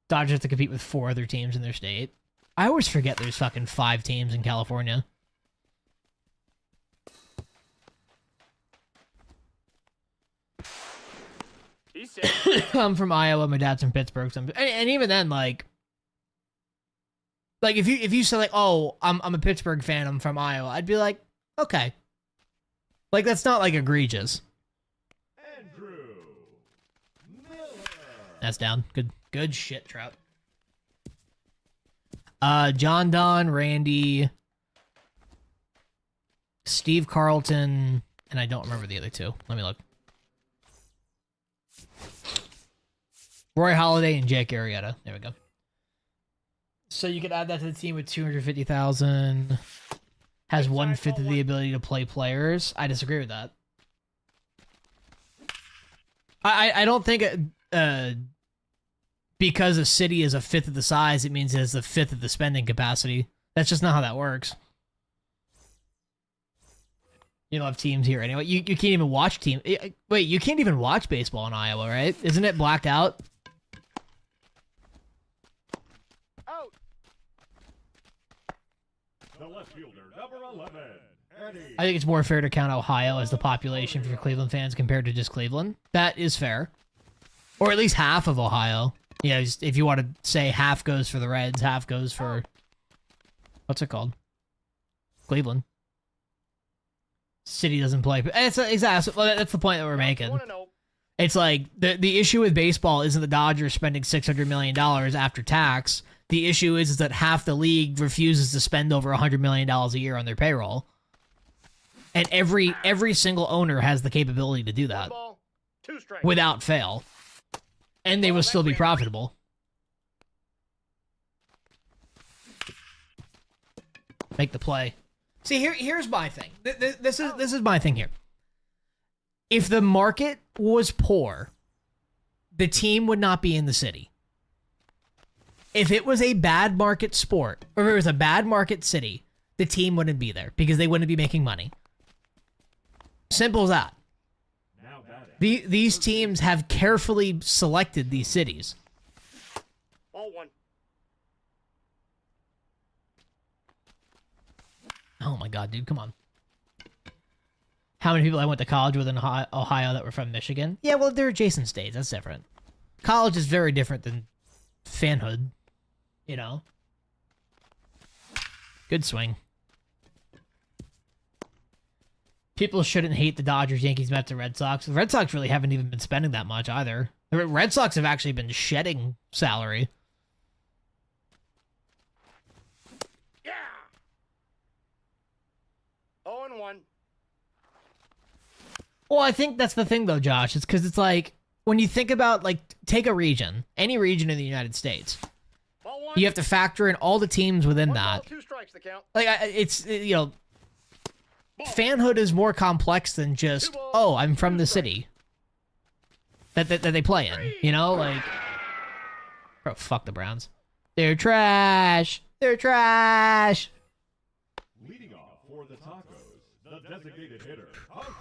Dodgers have to compete with 4 other teams in their state. I always forget there's fucking 5 teams in California. He said. I'm from Iowa. My dad's from Pittsburgh. And even then, like if you say like, oh, I'm a Pittsburgh fan. I'm from Iowa. I'd be like, okay. Like that's not like egregious. Andrew Miller. That's down. Good shit, Trout. John Don, Randy, Steve Carlton, and I don't remember the other two. Let me look. Roy Halladay and Jake Arrieta. There we go. So you could add that to the team with 250,000. Has 1/5 of the ability to play players. I disagree with that. I don't think because a city is 1/5 of the size, it means it has 1/5 of the spending capacity. That's just not how that works. You don't have teams here anyway. You can't even watch team. Wait, you can't even watch baseball in Iowa, right? Isn't it blacked out? Out. The left fielder, number 11, Eddie. I think it's more fair to count Ohio as the population for Cleveland fans compared to just Cleveland. That is fair. Or at least half of Ohio. Yeah, just if you want to say half goes for the Reds, half goes for... What's it called? Cleveland. City doesn't play. Exactly. That's the point that we're making. 1-0. It's like the issue with baseball isn't the Dodgers spending $600 million after tax. The issue is that half the league refuses to spend over $100 million a year on their payroll. And every single owner has the capability to do that Ball. 2 strikes. without fail. And they will still be profitable. make the play. See, here's my thing. This is my thing here. If the market was poor, the team would not be in the city. If it was a bad market sport, or if it was a bad market city, the team wouldn't be there because they wouldn't be making money. Simple as that. Now batting. These teams have carefully selected these cities. Ball one. Oh my god, dude, come on. How many people I went to college with in Ohio that were from Michigan? Yeah, well, they're adjacent states. That's different. College is very different than fanhood, you know? Good swing. People shouldn't hate the Dodgers, Yankees, Mets, and Red Sox. The Red Sox really haven't even been spending that much either. The Red Sox have actually been shedding salary. Yeah. 0-1. Well, I think that's the thing, though, Josh. It's because it's like, when you think about, like, take a region, any region in the United States, Ball one. you have to factor in all the teams within One that. ball, 2 strikes to count. Like, it's, you know, fanhood is more complex than just, oh, I'm from the city that they play in, you know? Like, bro, fuck the Browns. They're trash. They're trash. Leading off for the Tacos, the designated hitter, Jose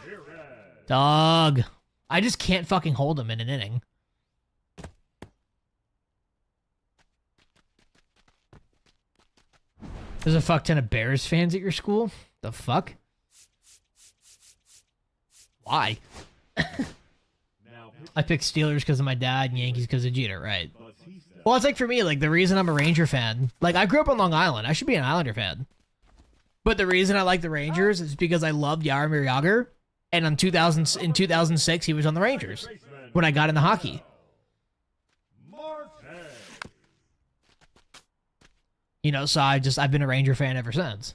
Ramirez. Dog. I just can't fucking hold him in an inning. There's a fuck ton of Bears fans at your school? The fuck? Why? Now I picked Steelers because of my dad and Yankees because of Jeter, right? Batista. Well, it's like for me, like the reason I'm a Ranger fan, like I grew up on Long Island. I should be an Islander fan. But the reason I like the Rangers is because I loved Jaromir Jagr. And in 2006, he was on the Rangers when I got into hockey. Marte. You know, so I've been a Ranger fan ever since.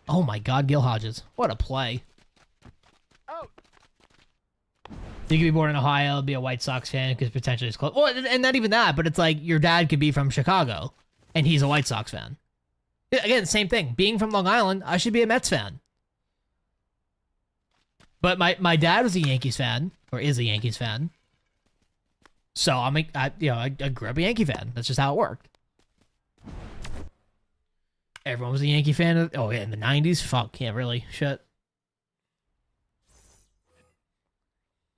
Oh my God, Gil Hodges. What a play. Out. You could be born in Ohio, be a White Sox fan because potentially it's close. Well, and not even that, but it's like your dad could be from Chicago and he's a White Sox fan. Again, same thing. Being from Long Island, I should be a Mets fan. But my dad was a Yankees fan, or is a Yankees fan. So I grew up a Yankee fan. That's just how it worked. Everyone was a Yankee fan. Oh yeah, in the 90s? Fuck, yeah, really. Shit.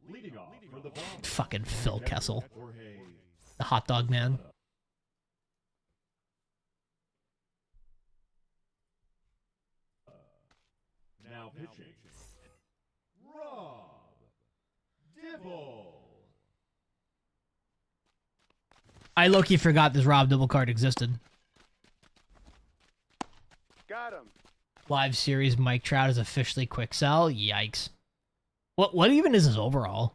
Leading off for the Bombers, Fucking Phil Kessel. Jorge The hot dog man. now pitching. Rob Dibble. I low-key forgot this Rob Dibble card existed. Got him. Live series Mike Trout is officially quick sell. Yikes. What even is his overall?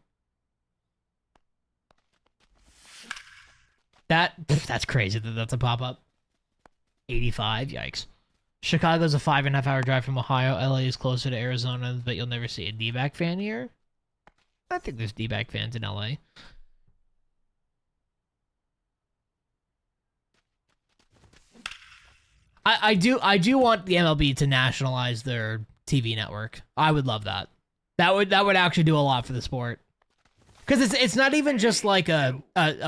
That's crazy that that's a pop-up. 85, yikes. Chicago's a 5.5 hour drive from Ohio. LA is closer to Arizona, but you'll never see a D-back fan here. I think there's D-back fans in LA. I do want the MLB to nationalize their TV network. I would love that. That would actually do a lot for the sport. Because it's not even just like a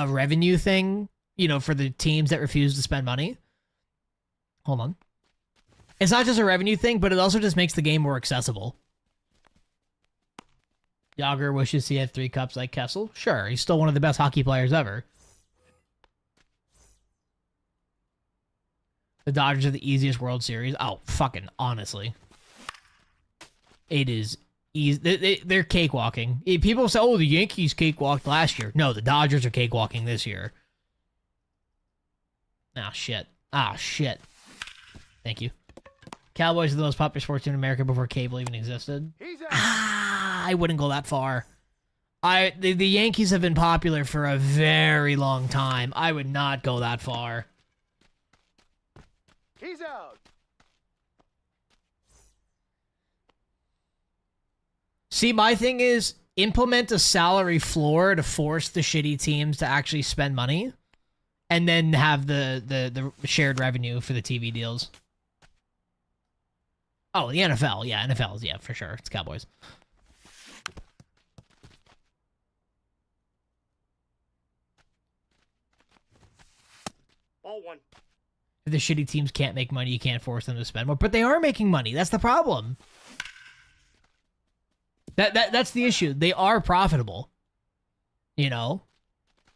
revenue thing, you know, for the teams that refuse to spend money. Hold on. It's not just a revenue thing, but it also just makes the game more accessible. Yager wishes he had 3 cups like Kessel. Sure, he's still one of the best hockey players ever. The Dodgers are the easiest World Series. Oh, fucking honestly. It is easy. They're cakewalking. People say, oh, the Yankees cakewalked last year. No, the Dodgers are cakewalking this year. Ah, shit. Ah, shit. Thank you. Cowboys are the most popular sports team in America before cable even existed. He's out. Ah, I wouldn't go that far. The Yankees have been popular for a very long time. I would not go that far. He's out. See, my thing is implement a salary floor to force the shitty teams to actually spend money. and then have the shared revenue for the TV deals. Oh, the NFL. Yeah, NFL's, yeah, for sure. It's Cowboys. Ball one. If the shitty teams can't make money, you can't force them to spend more. But they are making money. That's the problem. That's the issue. They are profitable. You know?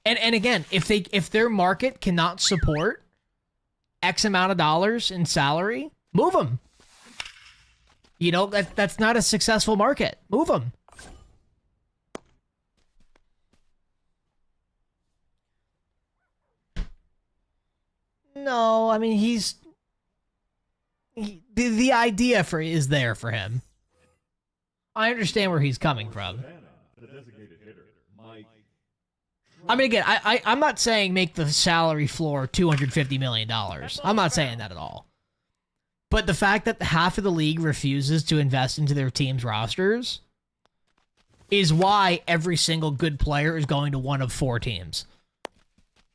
And again, if their market cannot support X amount of dollars in salary, move them. You know, that's not a successful market. Move them. No, I mean the idea is there for him. I understand where he's coming from. Savannah, the designated hitter, Mike. I mean, again, I'm not saying make the salary floor $250 million. I'm not saying that at all. But the fact that half of the league refuses to invest into their team's rosters is why every single good player is going to one of 4 teams.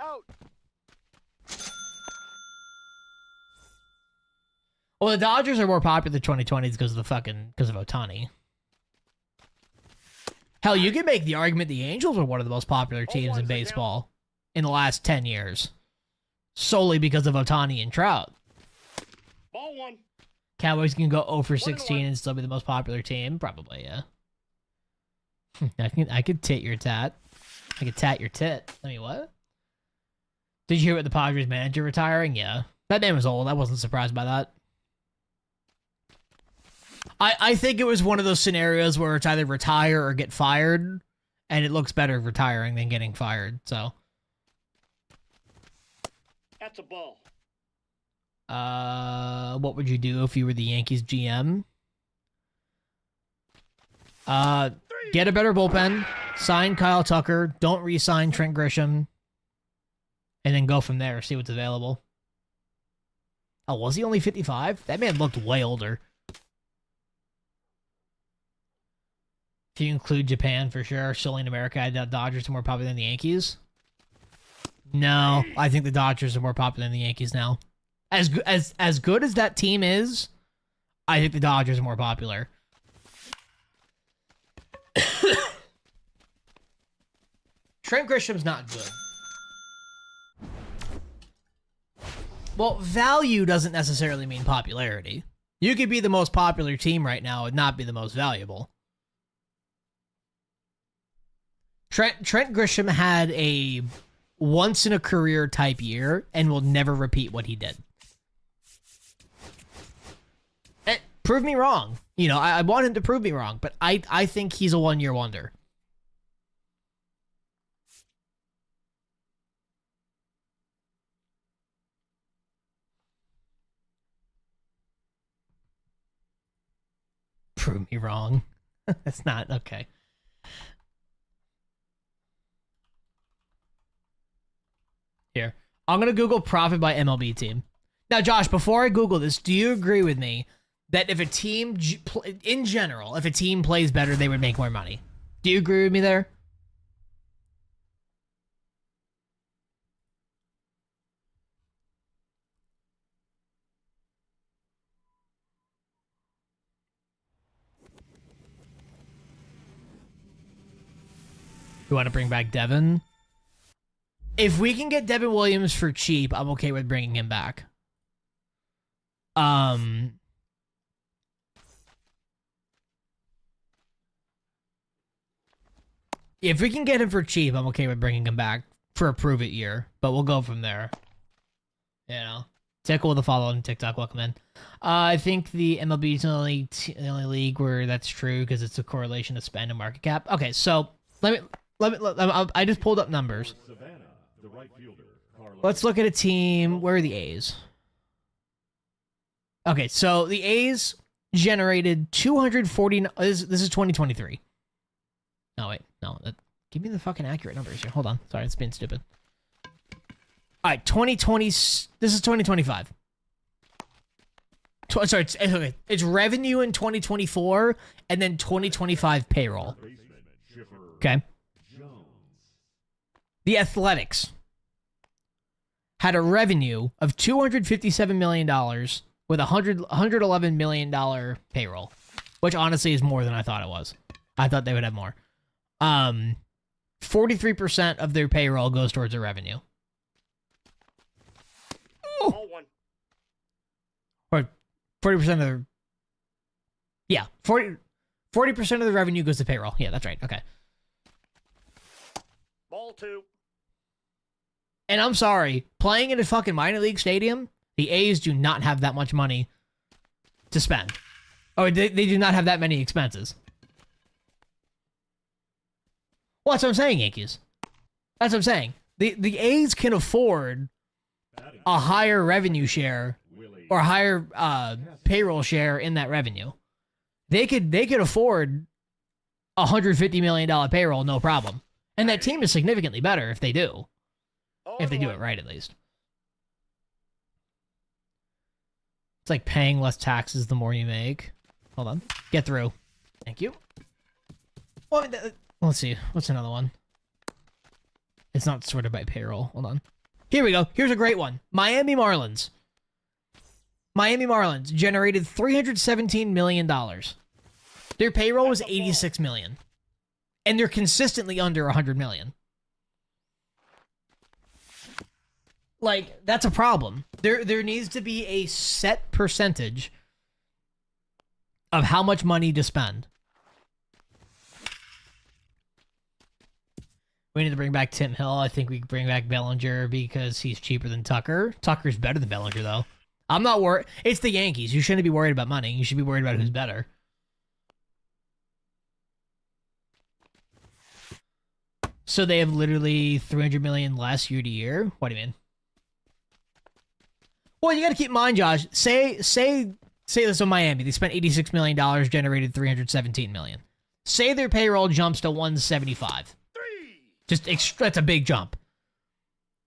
Out. Well, the Dodgers are more popular in the 2020s because of Ohtani. Hell, you could make the argument the Angels are one of the most popular teams in baseball in the last 10 years. Solely because of Ohtani and Trout. Ball one. Cowboys can go 0 for 16 and still be the most popular team? Probably, yeah. I could tit your tat. I could tat your tit. I mean, what? Did you hear about the Padres manager retiring? Yeah. That man was old. I wasn't surprised by that. I think it was one of those scenarios where it's either retire or get fired, and it looks better retiring than getting fired, so. That's a ball. What would you do if you were the Yankees GM? Get a better bullpen, sign Kyle Tucker, don't re-sign Trent Grisham, and then go from there, see what's available. Oh, was he only 55? That man looked way older. If you include Japan, for sure. Solely in America, I doubt Dodgers are more popular than the Yankees. No, I think the Dodgers are more popular than the Yankees now. As good as that team is, I think the Dodgers are more popular. Trent Grisham's not good. Well, value doesn't necessarily mean popularity. You could be the most popular team right now and not be the most valuable. Trent Grisham had a once-in-a-career type year and will never repeat what he did. Prove me wrong. You know, I want him to prove me wrong, but I think he's a one-year wonder. Prove me wrong. That's not okay. Here, I'm going to Google profit by MLB team. Now, Josh, before I Google this, do you agree with me that if a team, in general, if a team plays better, they would make more money? Do you agree with me there? You want to bring back Devin? If we can get Devin Williams for cheap, I'm okay with bringing him back. If we can get him for cheap, I'm okay with bringing him back for a prove-it year. But we'll go from there. You know. Tickle with a follow on TikTok. Welcome in. I think the MLB is the only league where that's true because it's a correlation of spend and market cap. Okay, so let me I just pulled up numbers. Savannah, the right fielder, Carlos. Let's look at a team. Where are the A's? Okay, so the A's generated 240. This is 2023. No, wait. No. Give me the fucking accurate numbers here. Hold on. Sorry, it's being stupid. All right, 2020. This is 2025. Sorry, it's revenue in 2024 and then 2025 payroll. Okay. The Athletics. had a revenue of $257 million with $111 million payroll, which honestly is more than I thought it was. I thought they would have more. 43% of their payroll goes towards their revenue. Ball one. Or 40% of their... Yeah, 40% of the revenue goes to payroll. Yeah, that's right. Okay. Ball two. And I'm sorry, playing in a fucking minor league stadium, the A's do not have that much money to spend. Oh, they do not have that many expenses. Well, that's what I'm saying, Yankees. That's what I'm saying. The A's can afford a higher revenue share or higher payroll share in that revenue. They could afford $150 million payroll, no problem. And that team is significantly better if they do. If they do it right, at least. It's like paying less taxes the more you make. Hold on. Get through. Thank you. Well, let's see. What's another one? It's not sorted by payroll. Hold on. Here we go. Here's a great one. Miami Marlins. Miami Marlins generated $317 million. Their payroll was $86 million. And they're consistently under $100 million. Like, that's a problem. There needs to be a set percentage of how much money to spend. We need to bring back Tim Hill. I think we can bring back Bellinger because he's cheaper than Tucker. Tucker's better than Bellinger, though. I'm not worried. It's the Yankees. You shouldn't be worried about money. You should be worried about who's better. So they have literally $300 million less year to year? What do you mean? Well, you got to keep in mind, Josh. Say this on Miami. They spent $86 million, generated $317 million. Say their payroll jumps to $175. That's a big jump.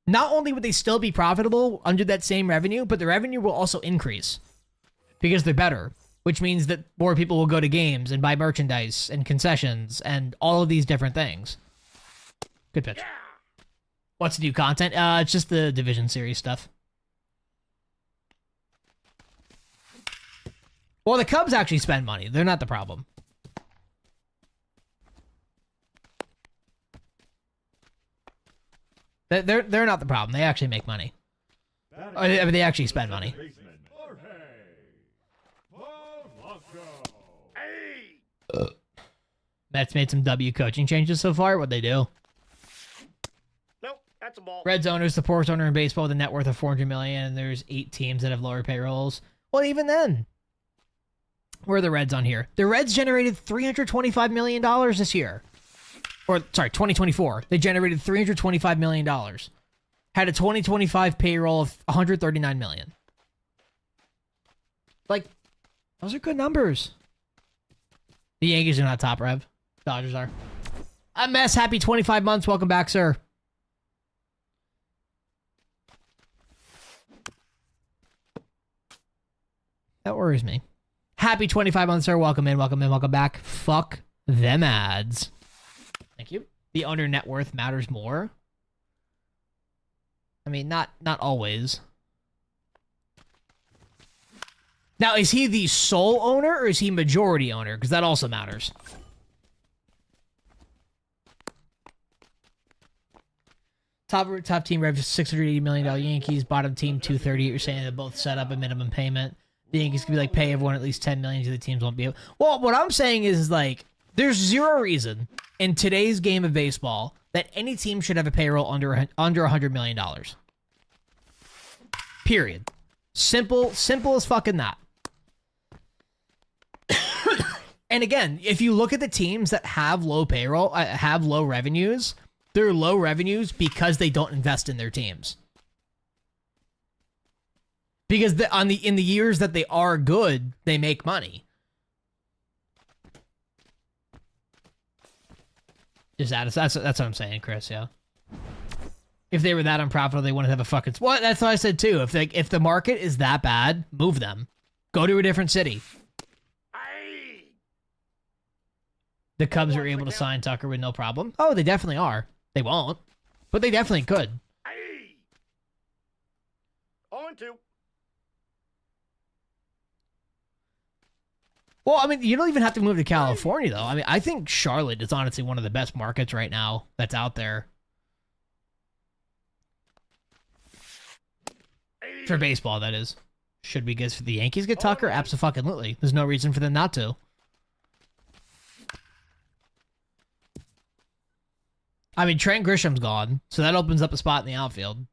Not only would they still be profitable under that same revenue, but the revenue will also increase because they're better, which means that more people will go to games and buy merchandise and concessions and all of these different things. Good pitch. What's new content? It's just the Division Series stuff. Well, the Cubs actually spend money. They're not the problem. They're not the problem. They actually make money. They actually spend money. Mets made some W coaching changes so far. What'd they do? Nope, that's a ball. Reds owner is the poorest owner in baseball with a net worth of $400 million, and there's 8 teams that have lower payrolls. Well, even then, where are the Reds on here? The Reds generated $325 million this year. Or, sorry, 2024. They generated $325 million. Had a 2025 payroll of $139 million. Like, those are good numbers. The Yankees are not top rev. Dodgers are. I'm Mess. Happy 25 months. Welcome back, sir. That worries me. Happy 25 months, sir. Welcome in, welcome in, welcome back. Fuck them ads. Thank you. The owner net worth matters more. I mean, not always. Now, is he the sole owner or is he majority owner? Because that also matters. Top team rev $680 million Yankees. Bottom team $230. You're saying they both set up a minimum payment. The Yankees could be like, pay everyone at least $10 million. The teams won't be able. Well, what I'm saying is like, there's zero reason in today's game of baseball that any team should have a payroll under $100 million. Period. Simple as fucking that. And again, if you look at the teams that have low payroll, have low revenues, they're low revenues because they don't invest in their teams. Because in the years that they are good, they make money. Just that's what I'm saying, Chris. Yeah. If they were that unprofitable, they wouldn't have a fucking. Well, that's what I said too. If the market is that bad, move them. Go to a different city. The Cubs are able to sign Tucker with no problem. Oh, they definitely are. They won't, but they definitely could. 1-2. Well, I mean, you don't even have to move to California, though. I mean, I think Charlotte is honestly one of the best markets right now that's out there. For baseball, that is. Should we guess for the Yankees get Tucker? Abso-fucking-lutely. There's no reason for them not to. I mean, Trent Grisham's gone, so that opens up a spot in the outfield.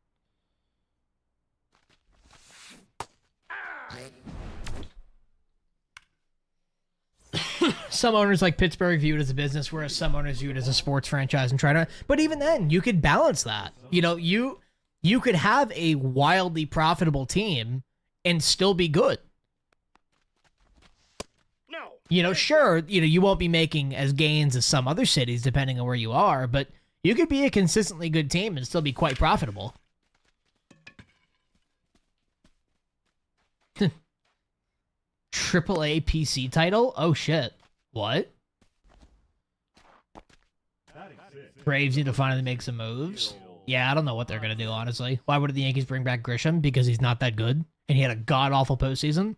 Some owners like Pittsburgh view it as a business, whereas some owners view it as a sports franchise and try to... But even then, you could balance that. You know, you could have a wildly profitable team and still be good. No. You know, sure, you know, you won't be making as gains as some other cities depending on where you are, but you could be a consistently good team and still be quite profitable. AAA PC title? Oh shit. What? Braves need to finally make some moves. Yeah, I don't know what they're going to do, honestly. Why would the Yankees bring back Grisham? Because he's not that good, and he had a god-awful postseason?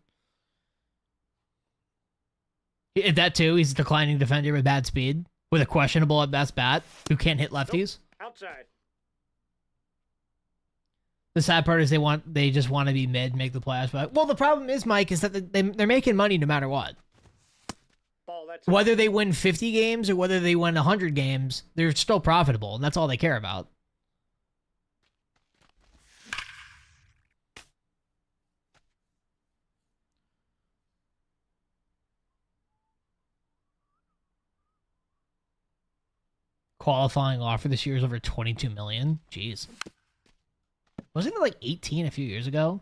If that too, he's a declining defender with bad speed, with a questionable at-best bat, who can't hit lefties. Outside. The sad part is they just want to be mid, make the playoffs. But well, the problem is, Mike, is that they're making money no matter what. Ball, that's Whether they win 50 games or whether they win 100 games, they're still profitable, and that's all they care about. Qualifying offer this year is over 22 million. Jeez. Wasn't it like 18 a few years ago?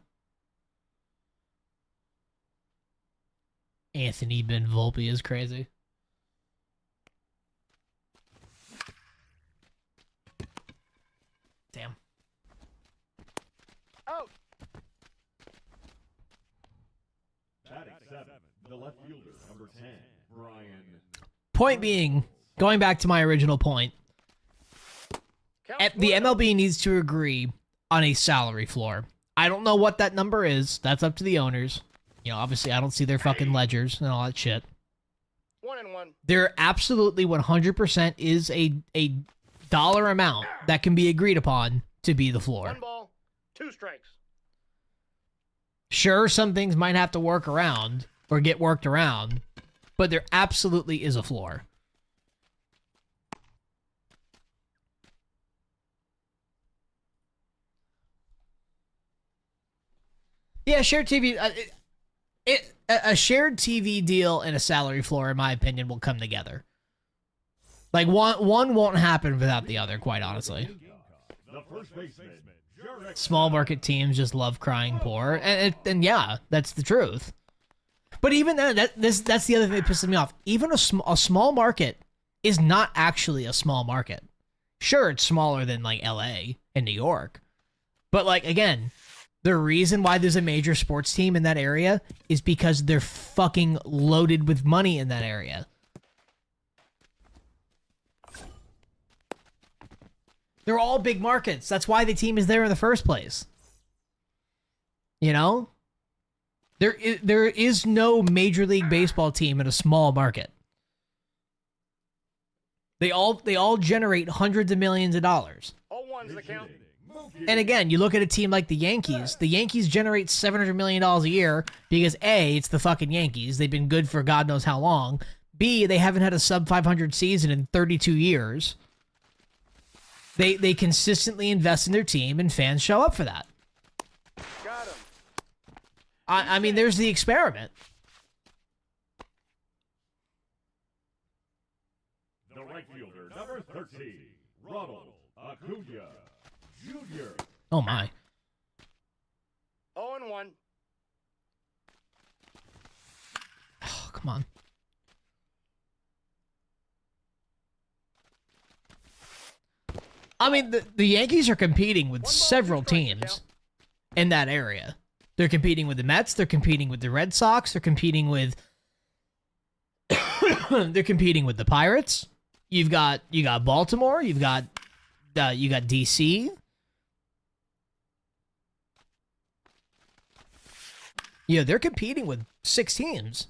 Anthony Ben Volpe is crazy. Damn. out. Batting 7, the left fielder, number 10, Brian. Point being, going back to my original point, Count the one. MLB needs to agree on a salary floor. I don't know what that number is. That's up to the owners. You know, obviously I don't see their fucking ledgers and all that shit. 1-1. There absolutely 100% is a dollar amount that can be agreed upon to be the floor. 1 ball, 2 strikes. Sure, some things might have to work around or get worked around, but there absolutely is a floor. Yeah, shared TV. A shared TV deal and a salary floor, in my opinion, will come together. Like one won't happen without the other, quite honestly. The first baseman, Jarek. Small market teams just love crying poor, and yeah, that's the truth. But even then, that's the other thing that pisses me off. Even a small market is not actually a small market. Sure, it's smaller than like LA and New York, but like again. The reason why there's a major sports team in that area is because they're fucking loaded with money in that area. They're all big markets. That's why the team is there in the first place. You know? There is no Major League Baseball team in a small market. They all generate hundreds of millions of dollars. All ones the count. And again, you look at a team like the Yankees. The Yankees generate $700 million a year because A, it's the fucking Yankees. They've been good for God knows how long. B, they haven't had a sub-500 season in 32 years. They consistently invest in their team, and fans show up for that. Got him. I mean, there's the experiment. The right fielder, number 13, Ronald Acuna Jr. Oh my. 0-1. Oh, come on. I mean, the Yankees are competing with several teams in that area. They're competing with the Mets. They're competing with the Red Sox. They're competing with the Pirates. You got Baltimore. You got DC. You know, they're competing with 6 teams.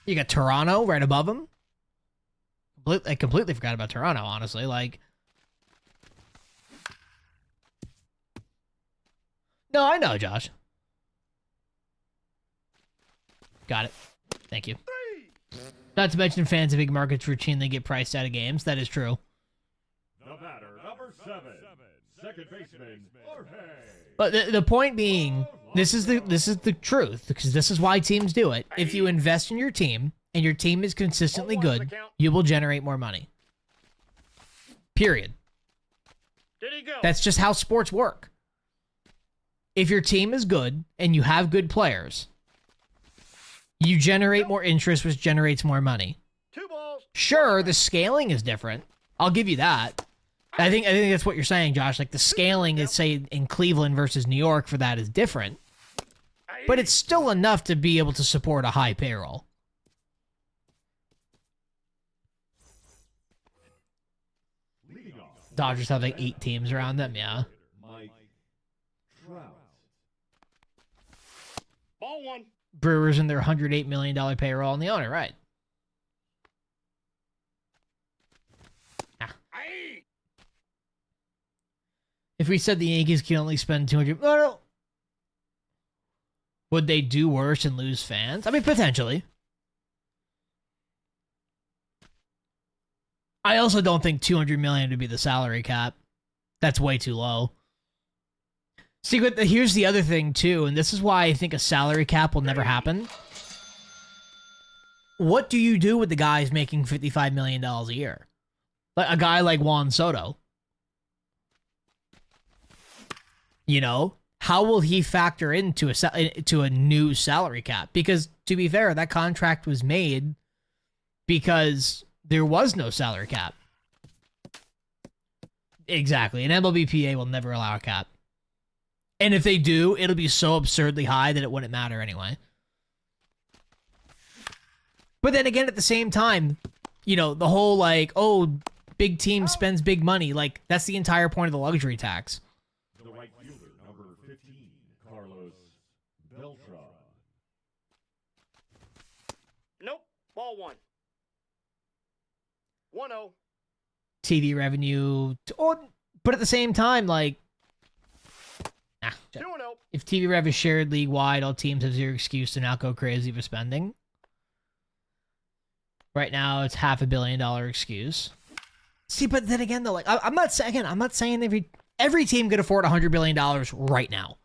You got Toronto right above them. I completely forgot about Toronto, honestly. Like, no, I know, Josh. Got it. Thank you. Not to mention fans of big markets routinely get priced out of games. That is true. The batter, number 7, second baseman, Jorge. But the point being, this is the truth, because this is why teams do it. If you invest in your team and your team is consistently good, you will generate more money. Period. Did he go? That's just how sports work. If your team is good and you have good players, you generate more interest, which generates more money. 2 balls. Sure, the scaling is different. I'll give you that. I think that's what you're saying, Josh. Like, the scaling is, say, in Cleveland versus New York for that is different. But it's still enough to be able to support a high payroll. Leading off, Dodgers have like 8 teams around them, yeah. Mike Trout. Ball 1. Brewers in their $108 million payroll and the owner, right? Aye. If we said the Yankees can only spend 200, no. Would they do worse and lose fans? I mean, potentially. I also don't think 200 million would be the salary cap. That's way too low. See, but here's the other thing too, and this is why I think a salary cap will never happen. What do you do with the guys making $55 million a year? Like a guy like Juan Soto. You know, how will he factor into a new salary cap? Because to be fair, that contract was made because there was no salary cap. Exactly. An MLBPA will never allow a cap. And if they do, it'll be so absurdly high that it wouldn't matter anyway. But then again, at the same time, you know, the whole like, oh, big team spends big money. Like, that's the entire point of the luxury tax. The right fielder, number 15, Carlos Beltran. Nope. Ball 1. 1-0. TV revenue. But at the same time, like, 2-0. if TV rev is shared league-wide, all teams have zero excuse to not go crazy for spending. Right now, it's $500 million excuse. See, but then again, though, like, I'm not saying every team could afford $100 billion right now.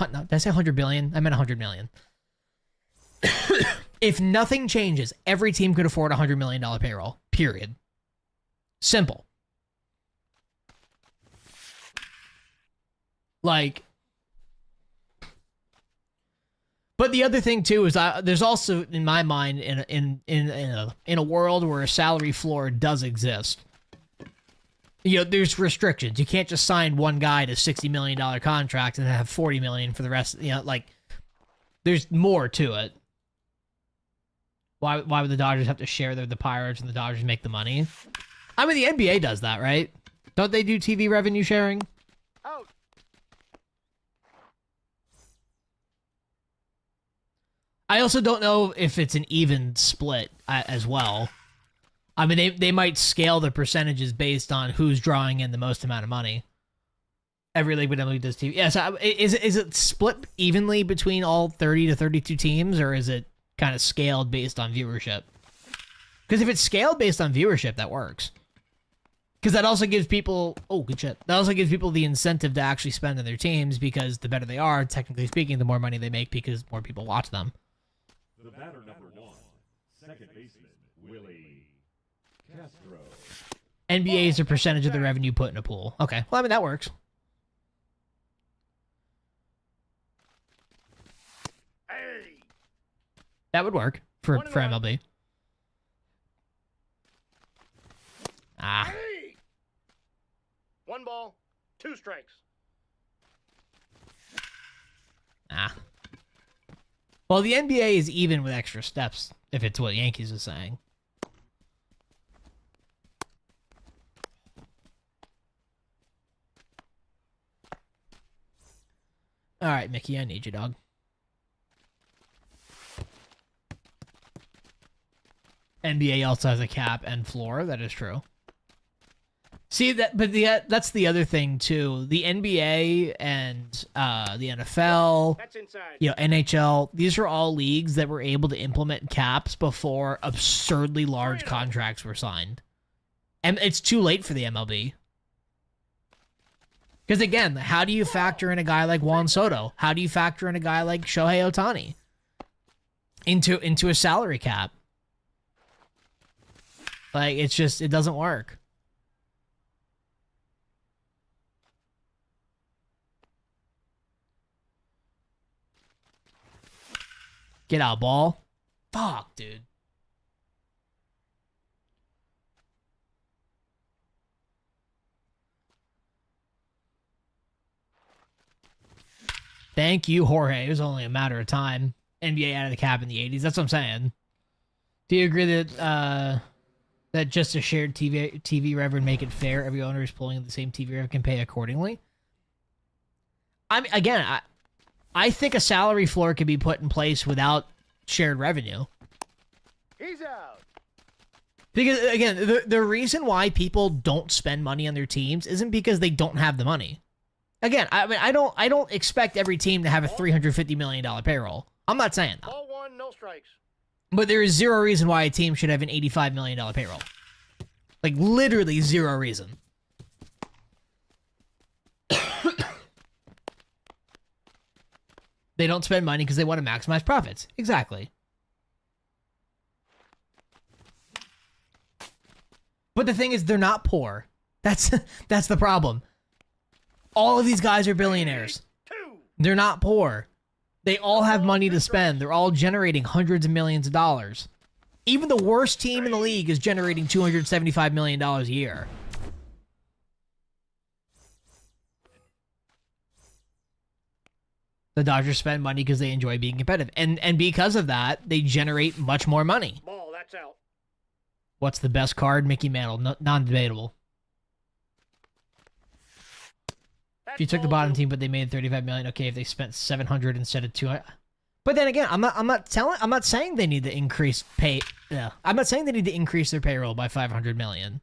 No, did I say 100 billion? I meant 100 million. If nothing changes, every team could afford a $100 million payroll. Period. Simple. Like, but the other thing too is there's also, in my mind, in a world where a salary floor does exist, you know, there's restrictions. You can't just sign one guy to $60 million contract and then have $40 million for the rest. You know, like, there's more to it. Why would the Dodgers have to share the Pirates and the Dodgers make the money? I mean, the NBA does that, right? Don't they do TV revenue sharing? Out. I also don't know if it's an even split as well. I mean, they might scale the percentages based on who's drawing in the most amount of money. Every league but MLB does TV. Yeah, so is it split evenly between all 30 to 32 teams, or is it kind of scaled based on viewership? Because if it's scaled based on viewership, that works. Because that also gives people... Oh, good shit. That also gives people the incentive to actually spend on their teams, because the better they are, technically speaking, the more money they make because more people watch them. The batter, number 1, second baseman, Willie Castro. NBA is a percentage of the revenue put in a pool. Okay. Well, I mean, that works. Hey. That would work for 1-1. MLB. Ah. Hey. 1 ball, 2 strikes. Ah. Well, the NBA is even with extra steps, if it's what Yankees is saying. All right, Mickey, I need you, dog. NBA also has a cap and floor. That is true. See that, but that's the other thing too. The NBA and the NFL, That's inside. NHL. These are all leagues that were able to implement caps before absurdly large contracts were signed, and it's too late for the MLB. Because again, how do you factor in a guy like Juan Soto? How do you factor in a guy like Shohei Ohtani into a salary cap? Like, it's just, it doesn't work. Get out, ball. Fuck, dude. Thank you, Jorge. It was only a matter of time. NBA out of the cap in the 80s. That's what I'm saying. Do you agree that that just a shared TV rev would make it fair? Every owner is pulling the same TV rev can pay accordingly. I think a salary floor could be put in place without shared revenue. He's out. Because again, the reason why people don't spend money on their teams isn't because they don't have the money. Again, I mean, I don't expect every team to have a $350 million payroll. I'm not saying that. Ball one, no strikes. But there is zero reason why a team should have an $85 million payroll. Like, literally zero reason. They don't spend money because they want to maximize profits. Exactly. But the thing is, they're not poor. That's the problem. All of these guys are billionaires. Two. They're not poor. They all have money to spend. They're all generating hundreds of millions of dollars. Even the worst team in the league is generating $275 million a year. The Dodgers spend money because they enjoy being competitive. And because of that, they generate much more money. Ball, that's out. What's the best card? Mickey Mantle. No, non-debatable. If you took the bottom team, but they made $35 million, okay, if they spent $700 instead of $200. But then again, I'm not saying they need to increase pay. Yeah, I'm not saying they need to increase their payroll by $500 million.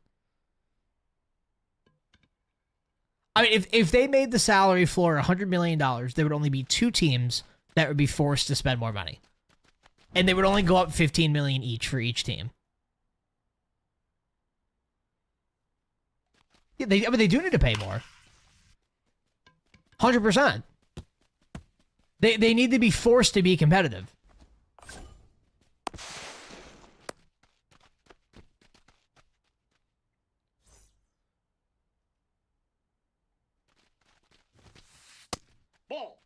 I mean, if they made the salary floor $100 million, there would only be two teams that would be forced to spend more money, and they would only go up $15 million each for each team. Yeah, they do need to pay more. 100%. They need to be forced to be competitive. Ball.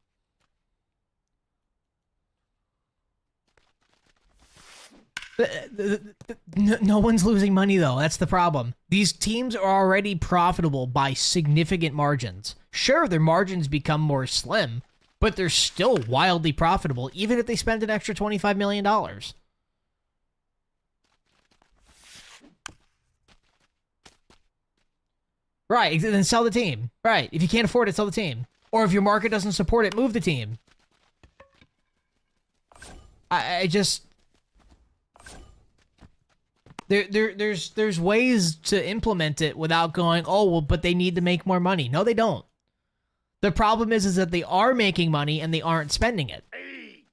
No one's losing money, though. That's the problem. These teams are already profitable by significant margins. Sure, their margins become more slim, but they're still wildly profitable, even if they spend an extra $25 million. Right, then sell the team. Right, if you can't afford it, sell the team. Or if your market doesn't support it, move the team. I just... There's ways to implement it without going, oh, well, but they need to make more money. No, they don't. The problem is that they are making money and they aren't spending it. Hey.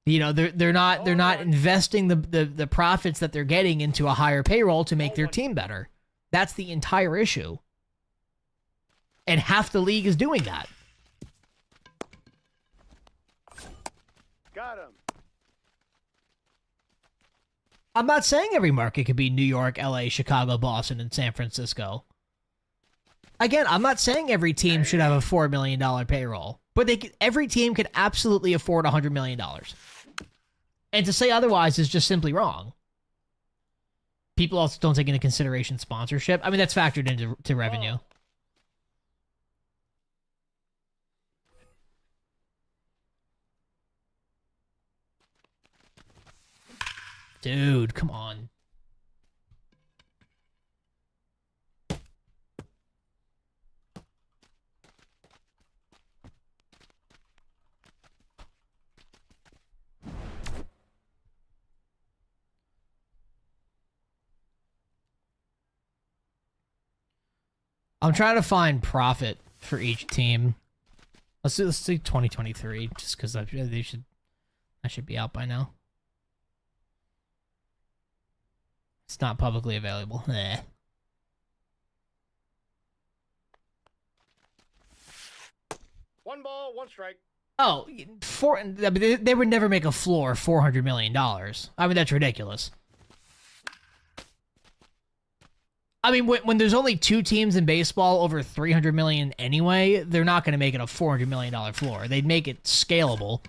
You know, they're not investing the profits that they're getting into a higher payroll to make their team better. That's the entire issue. And half the league is doing that. Got him. I'm not saying every market could be New York, LA, Chicago, Boston, and San Francisco. Again, I'm not saying every team should have a $4 million payroll, but every team could absolutely afford $100 million. And to say otherwise is just simply wrong. People also don't take into consideration sponsorship. I mean, that's factored into revenue. Dude, come on. I'm trying to find profit for each team. Let's do 2023, just because I should be out by now. It's not publicly available. Eh. One ball, one strike. Oh, I mean, they would never make a floor $400 million. I mean, that's ridiculous. I mean, when there's only 2 teams in baseball over 300 million anyway, they're not going to make it a $400 million floor. They'd make it scalable.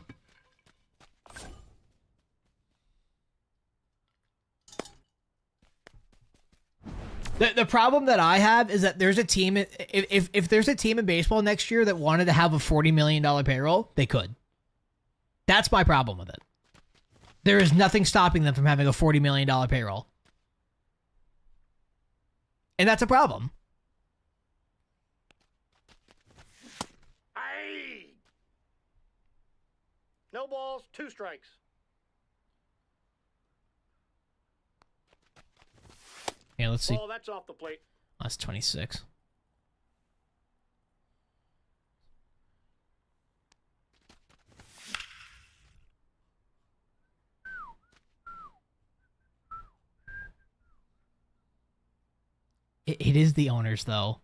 The problem that I have is that there's a team, if there's a team in baseball next year that wanted to have a $40 million payroll, they could. That's my problem with it. There is nothing stopping them from having a $40 million payroll. And that's a problem. Aye. No balls, 2 strikes. Yeah, let's see. Ball, that's off the plate. That's 26. It is the owners, though.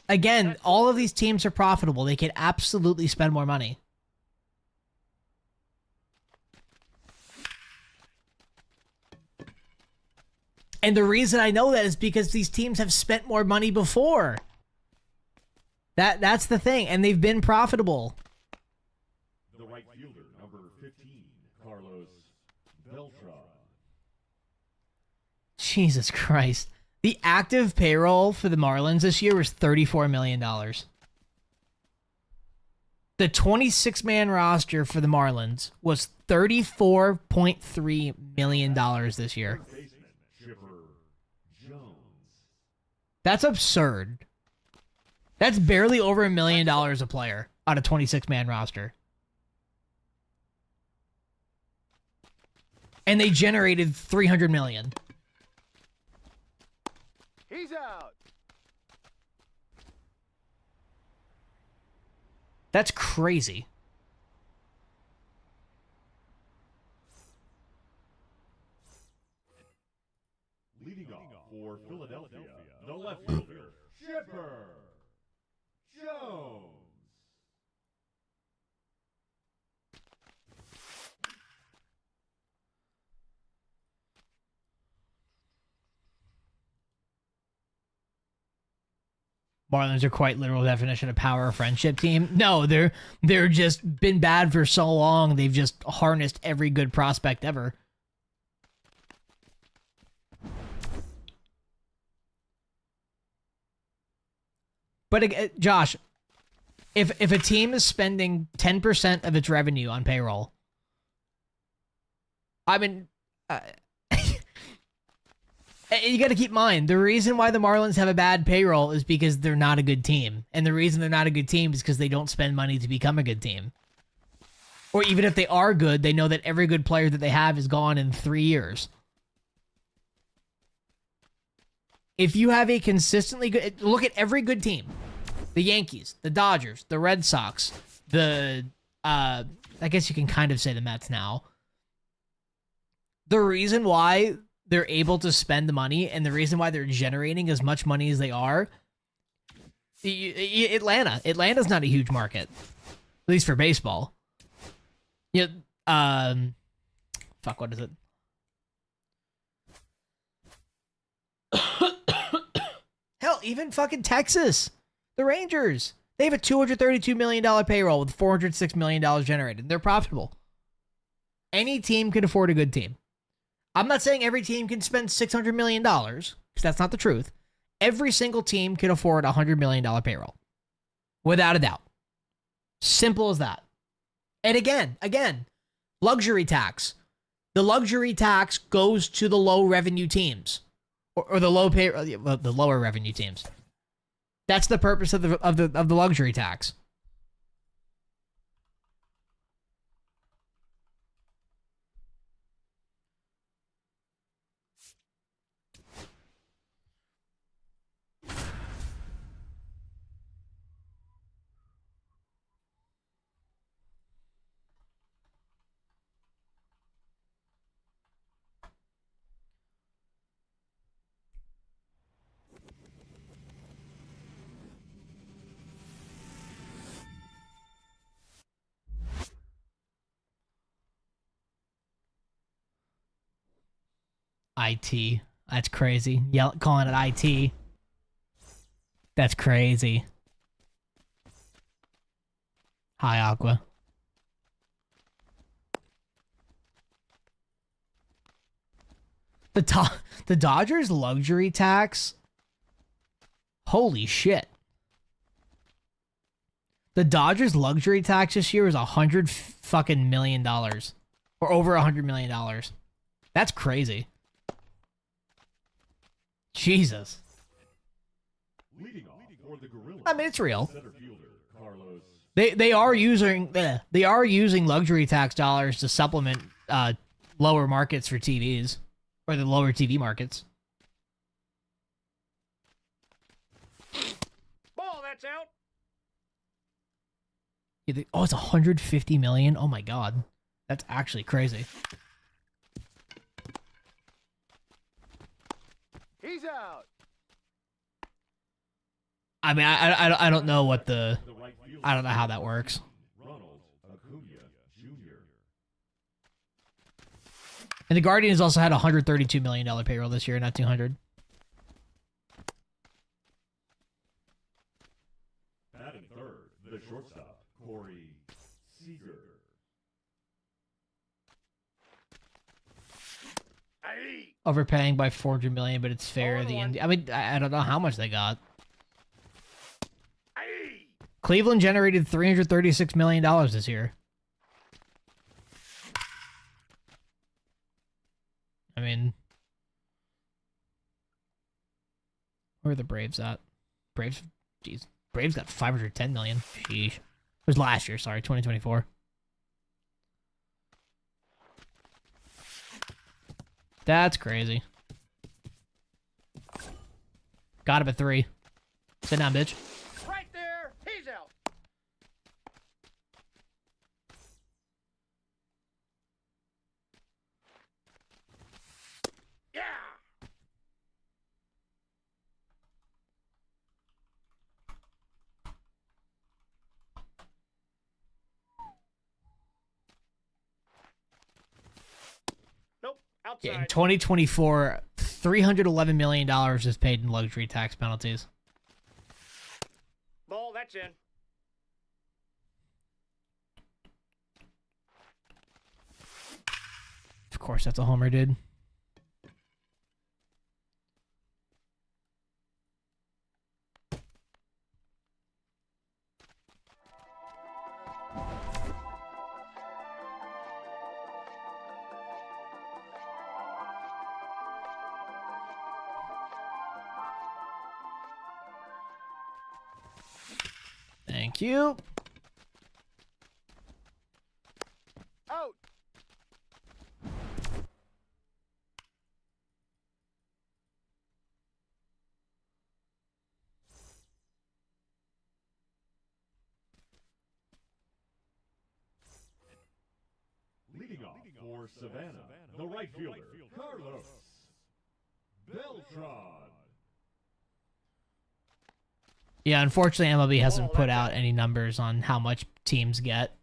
Again, all of these teams are profitable. They can absolutely spend more money. And the reason I know that is because these teams have spent more money before. That's the thing, and they've been profitable. The right fielder, number 15, Carlos Beltran. Jesus Christ. The active payroll for the Marlins this year was $34 million. The 26-man roster for the Marlins was $34.3 million this year. That's absurd. That's barely over $1 million a player on a 26-man roster. And they generated $300 million. He's out. That's crazy. Leading off for Philadelphia, the left fielder, Chipper Jones. Marlins are quite literal definition of power friendship team. No, they're just been bad for so long. They've just harnessed every good prospect ever. But Josh, if a team is spending 10% of its revenue on payroll, I mean, you got to keep in mind, the reason why the Marlins have a bad payroll is because they're not a good team. And the reason they're not a good team is because they don't spend money to become a good team. Or even if they are good, they know that every good player that they have is gone in 3 years. If you have a consistently good... Look at every good team. The Yankees, the Dodgers, the Red Sox, the... I guess you can kind of say the Mets now. The reason why they're able to spend the money and the reason why they're generating as much money as they are... Atlanta. Atlanta's not a huge market. At least for baseball. Yeah, fuck, what is it? Hell, even fucking Texas, the Rangers, they have a $232 million payroll with $406 million generated. They're profitable. Any team can afford a good team. I'm not saying every team can spend $600 million, because that's not the truth. Every single team can afford a $100 million payroll. Without a doubt. Simple as that. And again, luxury tax. The luxury tax goes to the low revenue teams. Or the low pay, the lower revenue teams. That's the purpose of the luxury tax. IT. That's crazy. Calling it IT. That's crazy. Hi, Aqua. The Dodgers luxury tax. Holy shit. The Dodgers luxury tax this year is $100 million, or over $100 million. That's crazy. Jesus. Leading off for the Gorillas. I mean, it's real. Center fielder Carlos. They are using luxury tax dollars to supplement lower markets for TVs, or the lower TV markets. Ball, that's out. Oh, it's 150 million. Oh my god, that's actually crazy. He's out. I mean, I don't know what The right fielder. I don't know how that works. Ronald Acuna Jr. And the Guardians also had a $132 million payroll this year, not 200. Batting third, the shortstop Corey Seager. Aye. Overpaying by 400 million, but it's fair. Oh, The one. I mean, I don't know how much they got. Aye. Cleveland generated $336 million this year. I mean, where are the Braves at? Braves, jeez, Braves got 510 million. Sheesh. It was last year, sorry, 2024. That's crazy. Got him at 3. Sit down, bitch. Right there. He's out. Yeah. Nope. Outside. Yeah, in 2024, $311 million is paid in luxury tax penalties. Ball, that's in. Of course, that's a homer, dude. Thank you. Out. Leading off for Savannah, the right fielder Carlos Beltran. Yeah, unfortunately, MLB hasn't Oh, put that's out any numbers on how much teams get.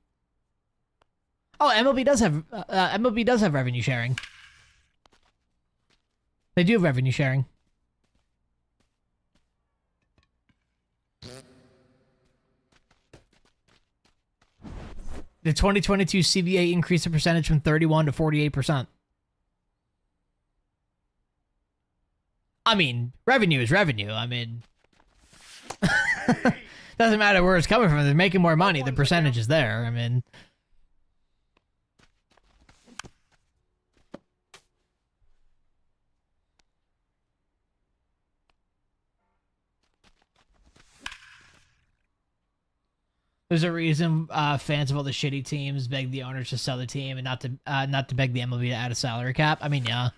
Oh, MLB does have revenue sharing. They do have revenue sharing. The 2022 CBA increased the percentage from 31 to 48%. I mean, revenue is revenue. I mean, doesn't matter where it's coming from. They're making more money. The percentage is there. I mean, there's a reason fans of all the shitty teams beg the owners to sell the team and not to beg the MLB to add a salary cap. I mean, yeah.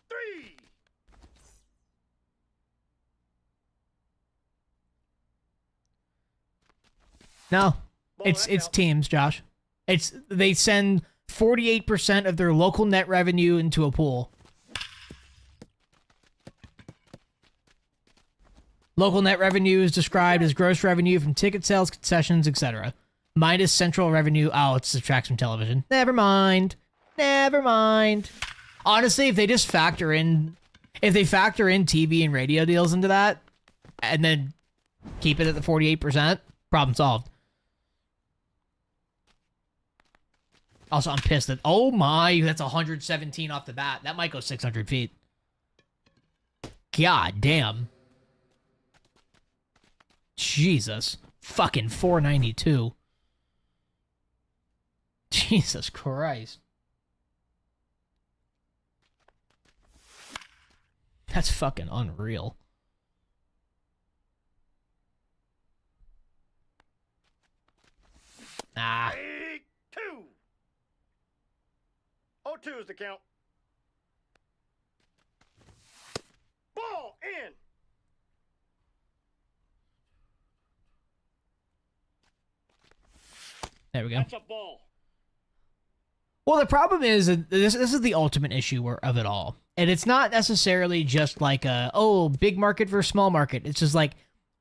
Three. No, Ball, it's that's out. teams, Josh. They send 48% of their local net revenue into a pool. Local net revenue is described as gross revenue from ticket sales, concessions, etc. Minus central revenue. Oh, it subtracts from television. Never mind. Never mind. Honestly, if they just factor in TV and radio deals into that, and then keep it at the 48%, problem solved. Also, I'm pissed that, oh my, that's 117 off the bat. That might go 600 feet. God damn. Jesus. Fucking 492. Jesus Christ. That's fucking unreal. Nah. 2. 0-2 is the count. Ball in. There we go. That's a ball. Well, the problem is that this is the ultimate issue of it all. And it's not necessarily just like big market versus small market. It's just like,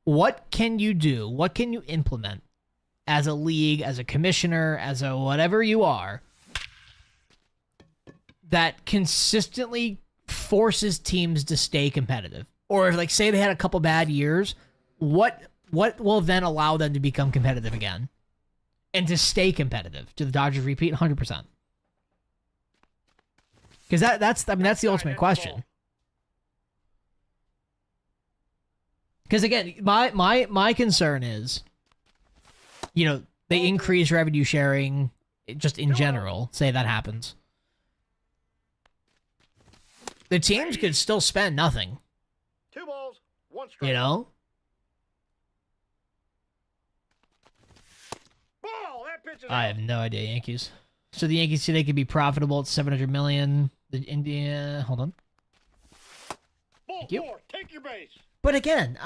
what can you do? What can you implement as a league, as a commissioner, as a whatever you are, that consistently forces teams to stay competitive? Or if, like, say they had a couple bad years, what will then allow them to become competitive again? And to stay competitive? Do the Dodgers repeat? 100%. Because that's the ultimate question. Because again, my concern is, you know, they increase revenue sharing just in general. Say that happens. The teams could still spend nothing. 2 balls, 1 strike. You know? Ball. That pitch is I out. have no idea, Yankees. So the Yankees say they could be profitable at $700 million. The India, hold on. Ball you. 4. Take your base. But again,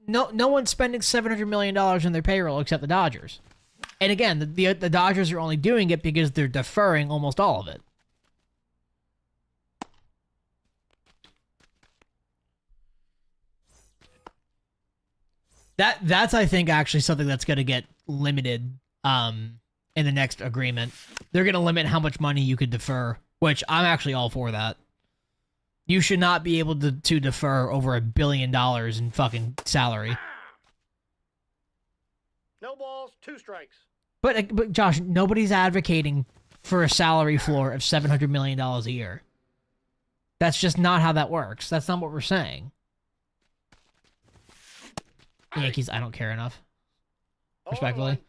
no one's spending $700 million in their payroll except the Dodgers. And again, the Dodgers are only doing it because they're deferring almost all of it. That's I think actually something that's going to get limited in the next agreement. They're going to limit how much money you could defer, which I'm actually all for that. You should not be able to defer over $1 billion in fucking salary. No balls, 2 strikes. But Josh, nobody's advocating for a salary floor of $700 million a year. That's just not how that works. That's not what we're saying. The Yankees, I don't care enough. Respectfully.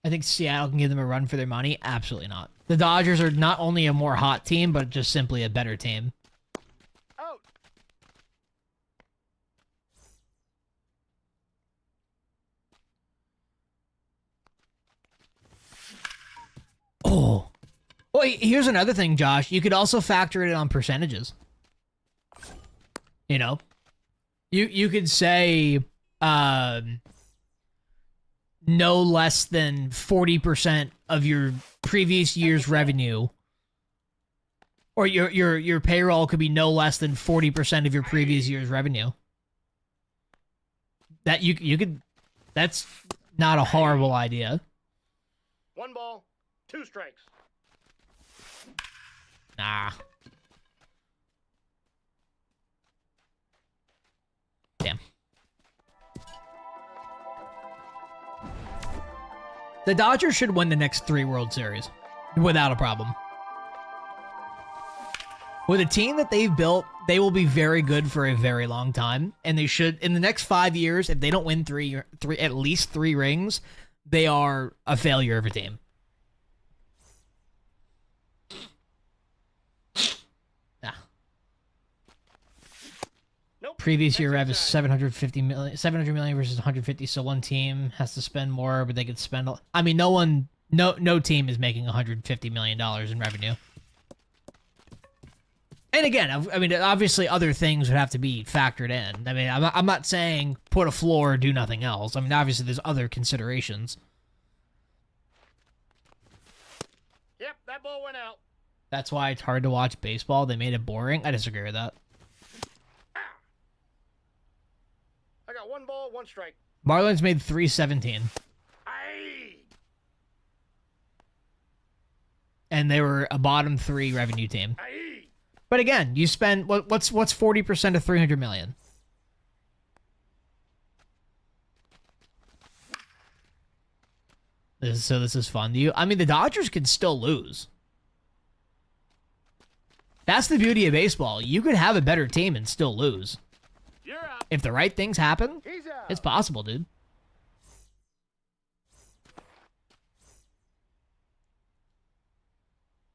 I think Seattle can give them a run for their money. Absolutely not. The Dodgers are not only a more hot team, but just simply a better team. Out. Oh. Well, here's another thing, Josh. You could also factor it on percentages. You know? You could say no less than 40% of your previous year's revenue, or your payroll could be no less than 40% of your previous year's revenue. That you could, that's not a horrible idea. 1 ball, 2 strikes. Nah. Damn. The Dodgers should win the next 3 World Series without a problem. With a team that they've built, they will be very good for a very long time, and they should, in the next 5 years, if they don't win at least 3 rings, they are a failure of a team. Ah. Nope. Previous year That's rev is inside. 700 million versus 150, so one team has to spend more, but they could spend. I mean, no team is making 150 million dollars in revenue. And again, I mean, obviously other things would have to be factored in. I mean, I'm not saying put a floor or do nothing else. I mean, obviously there's other considerations. Yep, that ball went out. That's why it's hard to watch baseball. They made it boring. I disagree with that. I got got 1 ball, 1 strike. Marlins made 317, Aye. and they were a bottom 3 revenue team. Aye. But again, you spend what's 40% of 300 million? So this is fun. I mean, the Dodgers can still lose. That's the beauty of baseball. You could have a better team and still lose. You're out. If the right things happen, He's out. it's possible, dude.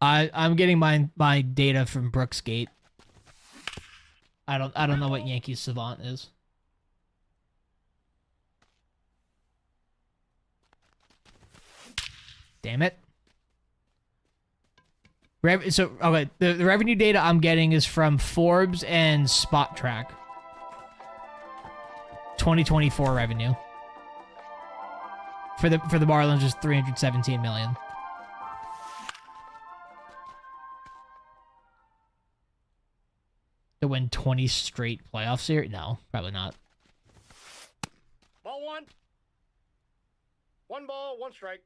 I'm getting my data from Brooksgate. I don't know what Yankees Savant is. Damn it. So, okay, the revenue data I'm getting is from Forbes and Spot Track. 2024 revenue. For the Marlins is 317 million. To win 20 straight playoff series? No, probably not. Ball 1. 1 ball, 1 strike.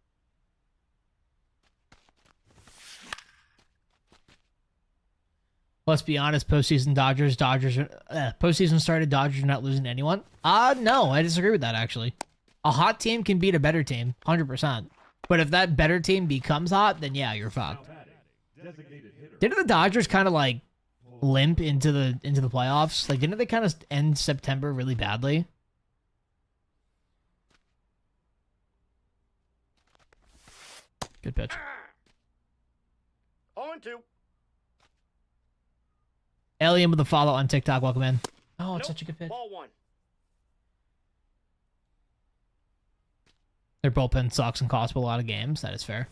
Let's be honest, postseason postseason started, Dodgers are not losing to anyone. No, I disagree with that, actually. A hot team can beat a better team, 100%. But if that better team becomes hot, then yeah, you're fucked. Didn't the Dodgers kind of like limp into the playoffs? Like, didn't they kind of end September really badly? Good pitch. 0-2. Alien with a follow on TikTok. Welcome in. Oh, it's Nope. such a good pitch. Ball 1. Their bullpen sucks and costs a lot of games. That is fair.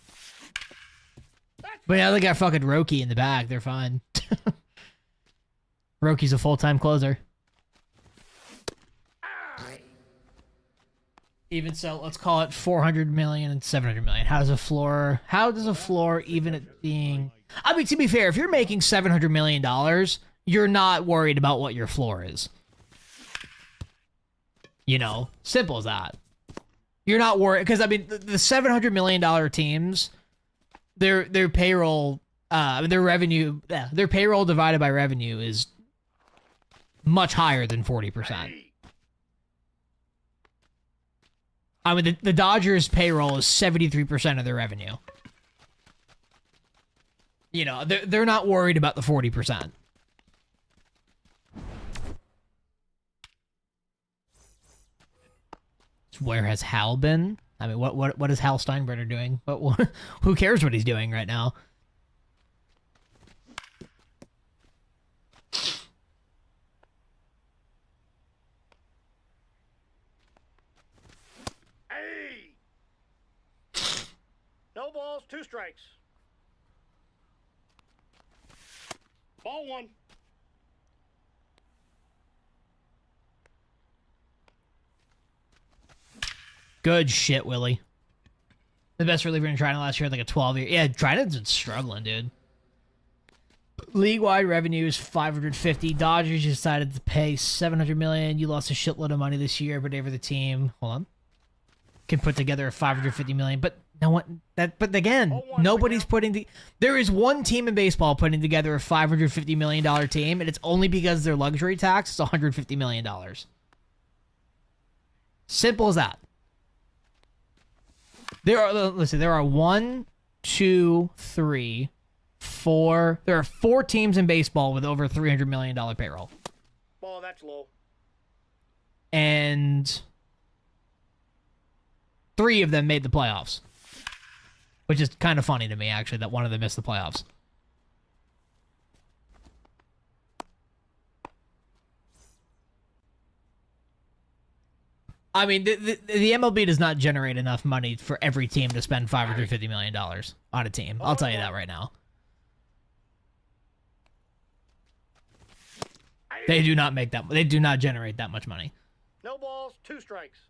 But now they got fucking Roki in the back. They're fine. Roki's a full-time closer. Even so, let's call it 400 million and 700 million. How does a floor, even it being... I mean, to be fair, if you're making $700 million, you're not worried about what your floor is. You know, simple as that. You're not worried, because I mean, the $700 million teams, their payroll, their revenue, their payroll divided by revenue is much higher than 40%. I mean, the Dodgers' payroll is 73% of their revenue. You know, they're not worried about the 40%. Where has Hal been? I mean, what is Hal Steinbrenner doing? Who cares what he's doing right now? Hey! No balls, 2 strikes. Ball 1. Good shit, Willie. The best reliever in Trident last year had like a 12-year. Yeah, Trident's been struggling, dude. League-wide revenue is 550. Dodgers decided to pay 700 million. You lost a shitload of money this year, but over the team, hold on, can put together a 550 million. But no one But again, nobody's putting. There is one team in baseball putting together a $550 million team, and it's only because their luxury tax is $150 million. Simple as that. There are 1, 2, 3, 4. There are 4 teams in baseball with over $300 million payroll. Ball, that's low. And 3 of them made the playoffs. Which is kind of funny to me, actually, that one of them missed the playoffs. I mean, the MLB does not generate enough money for every team to spend $550 million on a team. I'll tell you that right now. They do not make that. They do not generate that much money. No balls, 2 strikes.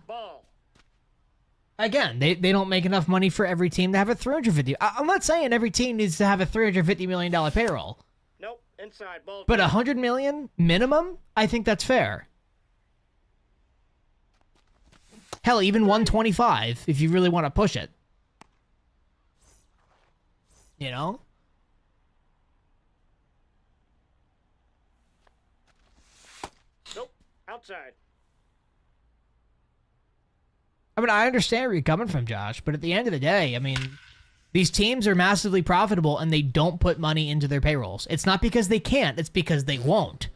Ball. Again, they don't make enough money for every team to have a $350. I'm not saying every team needs to have a $350 million payroll. Nope. Inside, ball But two. 100 million minimum, I think that's fair. Hell, even 125 if you really want to push it. You know? Nope. Outside. I mean, I understand where you're coming from, Josh, but at the end of the day, I mean, these teams are massively profitable and they don't put money into their payrolls. It's not because they can't, it's because they won't.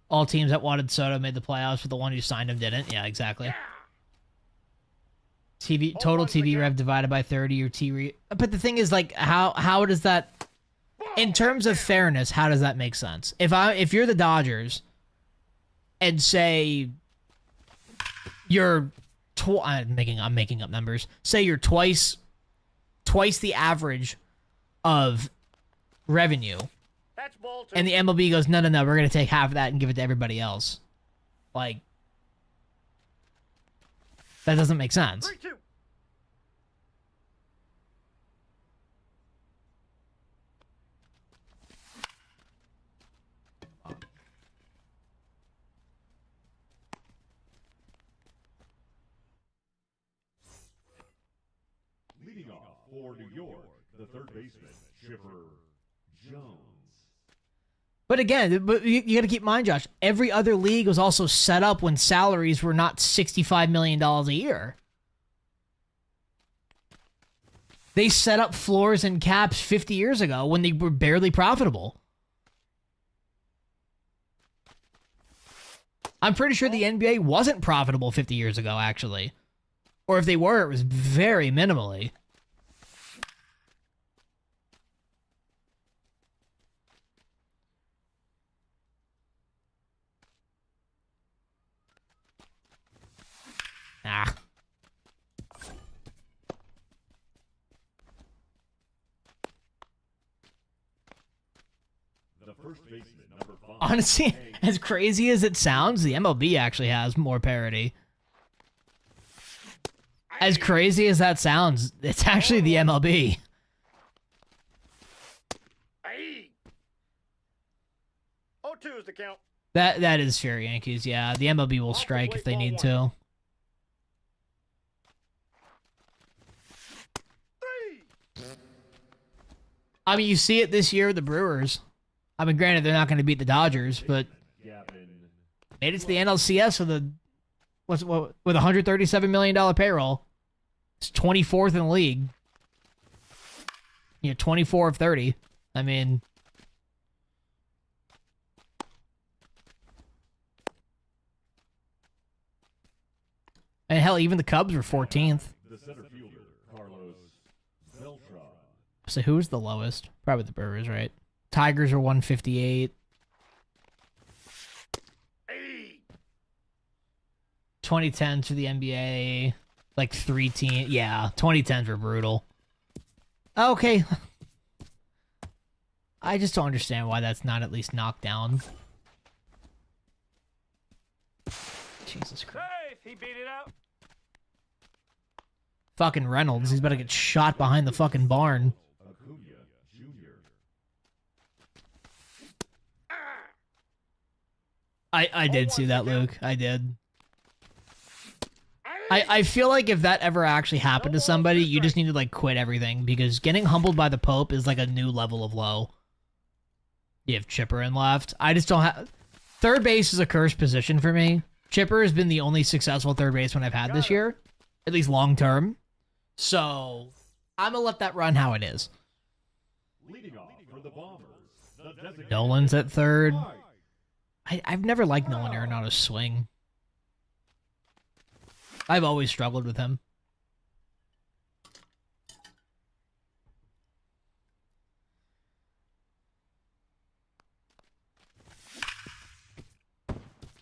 All teams that wanted Soto made the playoffs, but the one who signed him didn't. Yeah, exactly. Total TV rev divided by 30 or but the thing is, like, how does that, in terms of fairness, how does that make sense? If you're the Dodgers and say you're I'm making up numbers. Say you're twice the average of revenue, That's ball two. and the MLB goes, no, we're gonna take half of that and give it to everybody else. Like, that doesn't make sense. 3-2. Leading off for New York, the third baseman, Chipper Jones. But again, you got to keep in mind, Josh, every other league was also set up when salaries were not $65 million a year. They set up floors and caps 50 years ago when they were barely profitable. I'm pretty sure the NBA wasn't profitable 50 years ago, actually. Or if they were, it was very minimally. Ah. The first baseman, number 5. Honestly, as crazy as it sounds, the MLB actually has more parity. As crazy as that sounds, it's actually the MLB. Aye. 0-2 is the count. That is fair, Yankees. Yeah, the MLB will strike if they need to. 3. I mean, you see it this year with the Brewers. I mean, granted, they're not going to beat the Dodgers, but Gavin made it to the NLCS with with $137 million payroll. It's 24th in the league. 24 of 30. I mean, and hell, even the Cubs were 14th. the center fielder, Carlos Beltran. So who's the lowest? Probably the Brewers, right? Tigers are 158. Aye. 2010s for the NBA, like 3 teams. Yeah, 2010s were brutal. Okay. I just don't understand why that's not at least knocked down. Jesus Christ. Safe. He beat it out. Fucking Reynolds, he's about to get shot behind the fucking barn. Acuna Jr. I did see that, Luke. I did. I feel like if that ever actually happened to somebody, you just need to, like, quit everything, because getting humbled by the Pope is, like, a new level of low. You have Chipper in left. I just don't have... Third base is a cursed position for me. Chipper has been the only successful third baseman I've had this year, at least long term. So, I'm gonna let that run how it is. Leading off for the Bombers, the designated Nolan's at third. Mike I've never liked Nolan Arenado's swing. I've always struggled with him.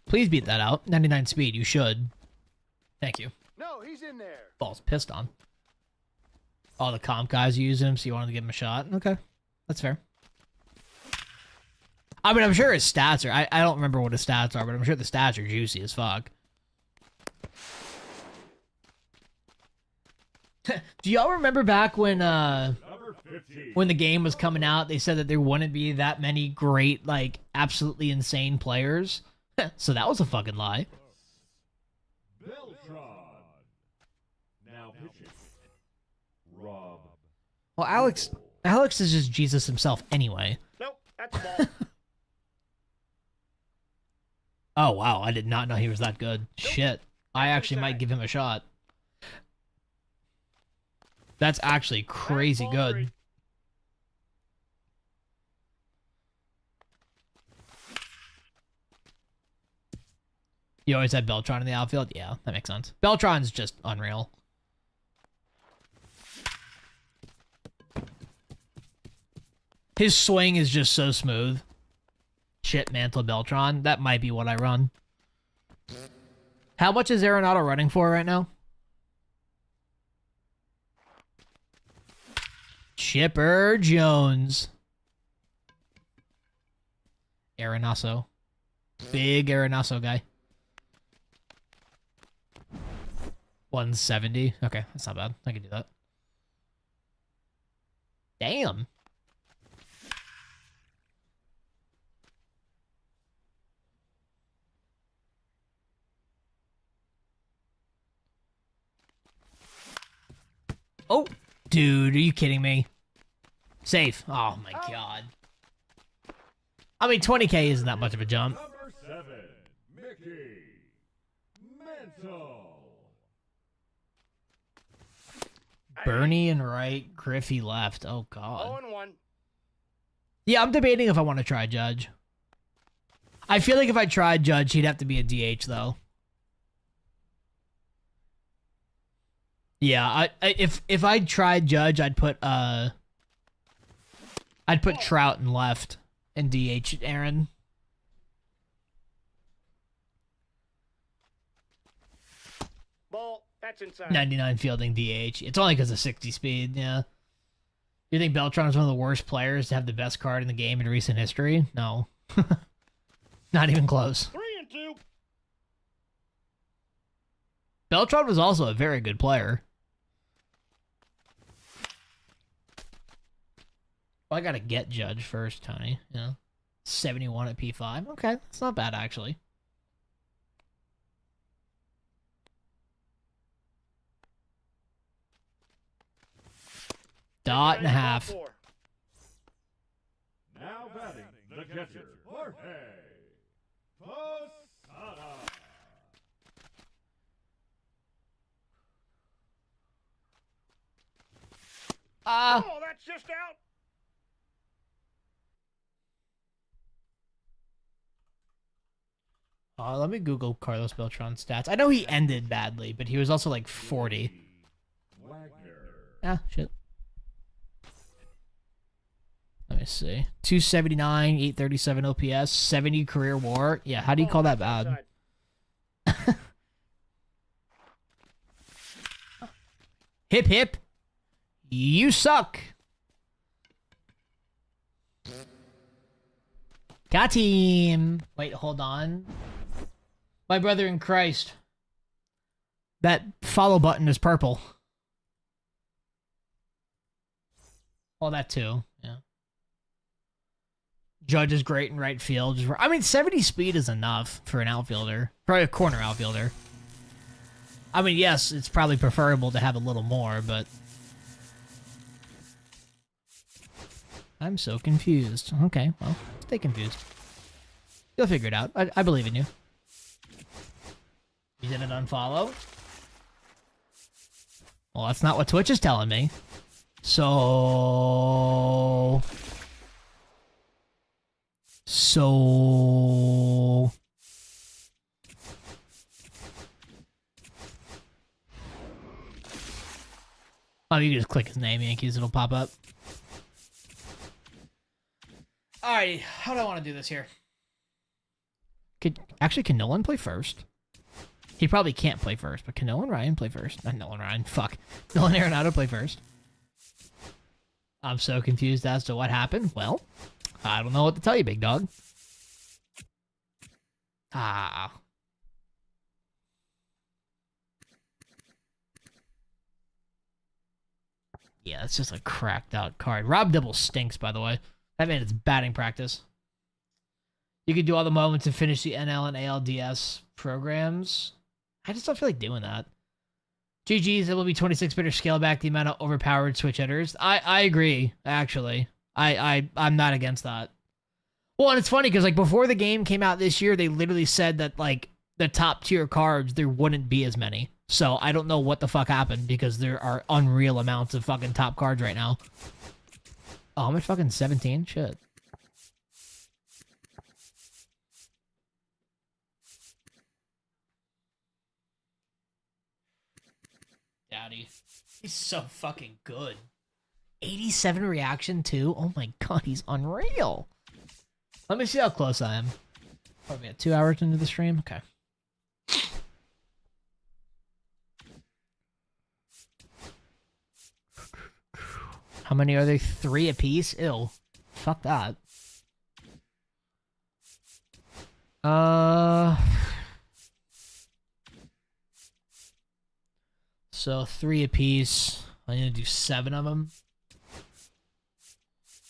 Please beat that out. 99 speed, you should. Thank you. No, he's in there. Balls pissed on. All the comp guys use him, so you wanted to give him a shot. Okay, that's fair. I mean, I'm sure his stats are... I don't remember what his stats are, but I'm sure the stats are juicy as fuck. Do y'all remember back Number 15. when the game was coming out, they said that there wouldn't be that many great, like, absolutely insane players? So that was a fucking lie. Beltron. Now pitching. Rob. Well, Alex is just Jesus himself anyway. Nope, that's a ball. Oh, wow. I did not know he was that good. Shit. I actually might inside. give him a shot. That's actually crazy ball good. three. You always had Beltron in the outfield? Yeah, that makes sense. Beltron's just unreal. His swing is just so smooth. Shit, Mantle Beltron. That might be what I run. How much is Arenado running for right now? Chipper Jones. Arenaso. Big Arenaso guy. 170. Okay, that's not bad. I can do that. Damn. Oh, dude, are you kidding me? Safe. Oh my god. I mean, 20k isn't that much of a jump. Number 7. Mickey. Mantle. Bernie and right, Griffey left. Oh god. 0-1. Yeah, I'm debating if I want to try Judge. I feel like if I tried Judge, he'd have to be a DH though. Yeah, if I tried Judge, I'd put Trout in left and DH Aaron. Ball, that's inside. 99 fielding DH. It's only because of 60 speed, yeah. You think Beltron is one of the worst players to have the best card in the game in recent history? No. Not even close. 3-2. Beltron was also a very good player. Well, I gotta get Judge first, Tony. Yeah. 71 at P5. Okay, that's not bad, actually. Dot and a half. 4. Now batting the catcher. Jorge. Posada. Oh, that's just out. Let me Google Carlos Beltran's stats. I know he ended badly, but he was also like 40. Wagner. Ah, shit. Let me see. 279, 837 OPS, 70 career WAR. Yeah, how do you call that bad? Inside. Hip hip. You suck. Got him. Wait, hold on. My brother in Christ. That follow button is purple. Well, that too. Yeah. Judge is great in right field. I mean, 70 speed is enough for an outfielder. Probably a corner outfielder. I mean, yes, it's probably preferable to have a little more, but... I'm so confused. Okay, well, stay confused. You'll figure it out. I believe in you. You didn't unfollow? Well, that's not what Twitch is telling me. So... Oh, you can just click his name, Yankees, it'll pop up. Alrighty, how do I want to do this here? Can Nolan play first? He probably can't play first, but can Nolan Ryan play first? Not Nolan Ryan, fuck. Nolan Arenado play first. I'm so confused as to what happened. Well, I don't know what to tell you, big dog. Ah. Yeah, it's just a cracked out card. Rob Dibble stinks, by the way. That man is batting practice. You can do all the moments and finish the NL and ALDS programs. I just don't feel like doing that. GG's, it will be 26-bit scale back the amount of overpowered switch hitters. I agree, actually. I'm not against that. Well, and it's funny because like before the game came out this year, they literally said that like the top tier cards, there wouldn't be as many. So I don't know what the fuck happened because there are unreal amounts of fucking top cards right now. Oh, I'm at fucking 17? Shit. Daddy. He's so fucking good. 87 reaction too? Oh my god, he's unreal. Let me see how close I am. Probably at 2 hours into the stream? Okay. How many are there? 3 apiece? Ew. Fuck that. So 3 apiece. I need to do 7 of them.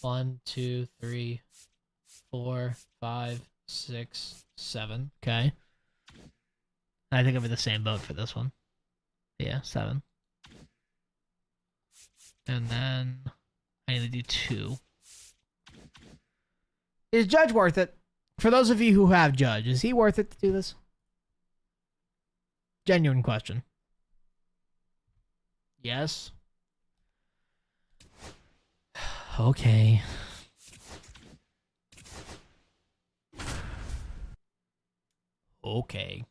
1, 2, 3, 4, 5, 6, 7. Okay. I think I'm in the same boat for this one. Yeah, 7. And then I need to do 2. Is Judge worth it? For those of you who have Judge, is he worth it to do this? Genuine question. Yes. Okay. Okay.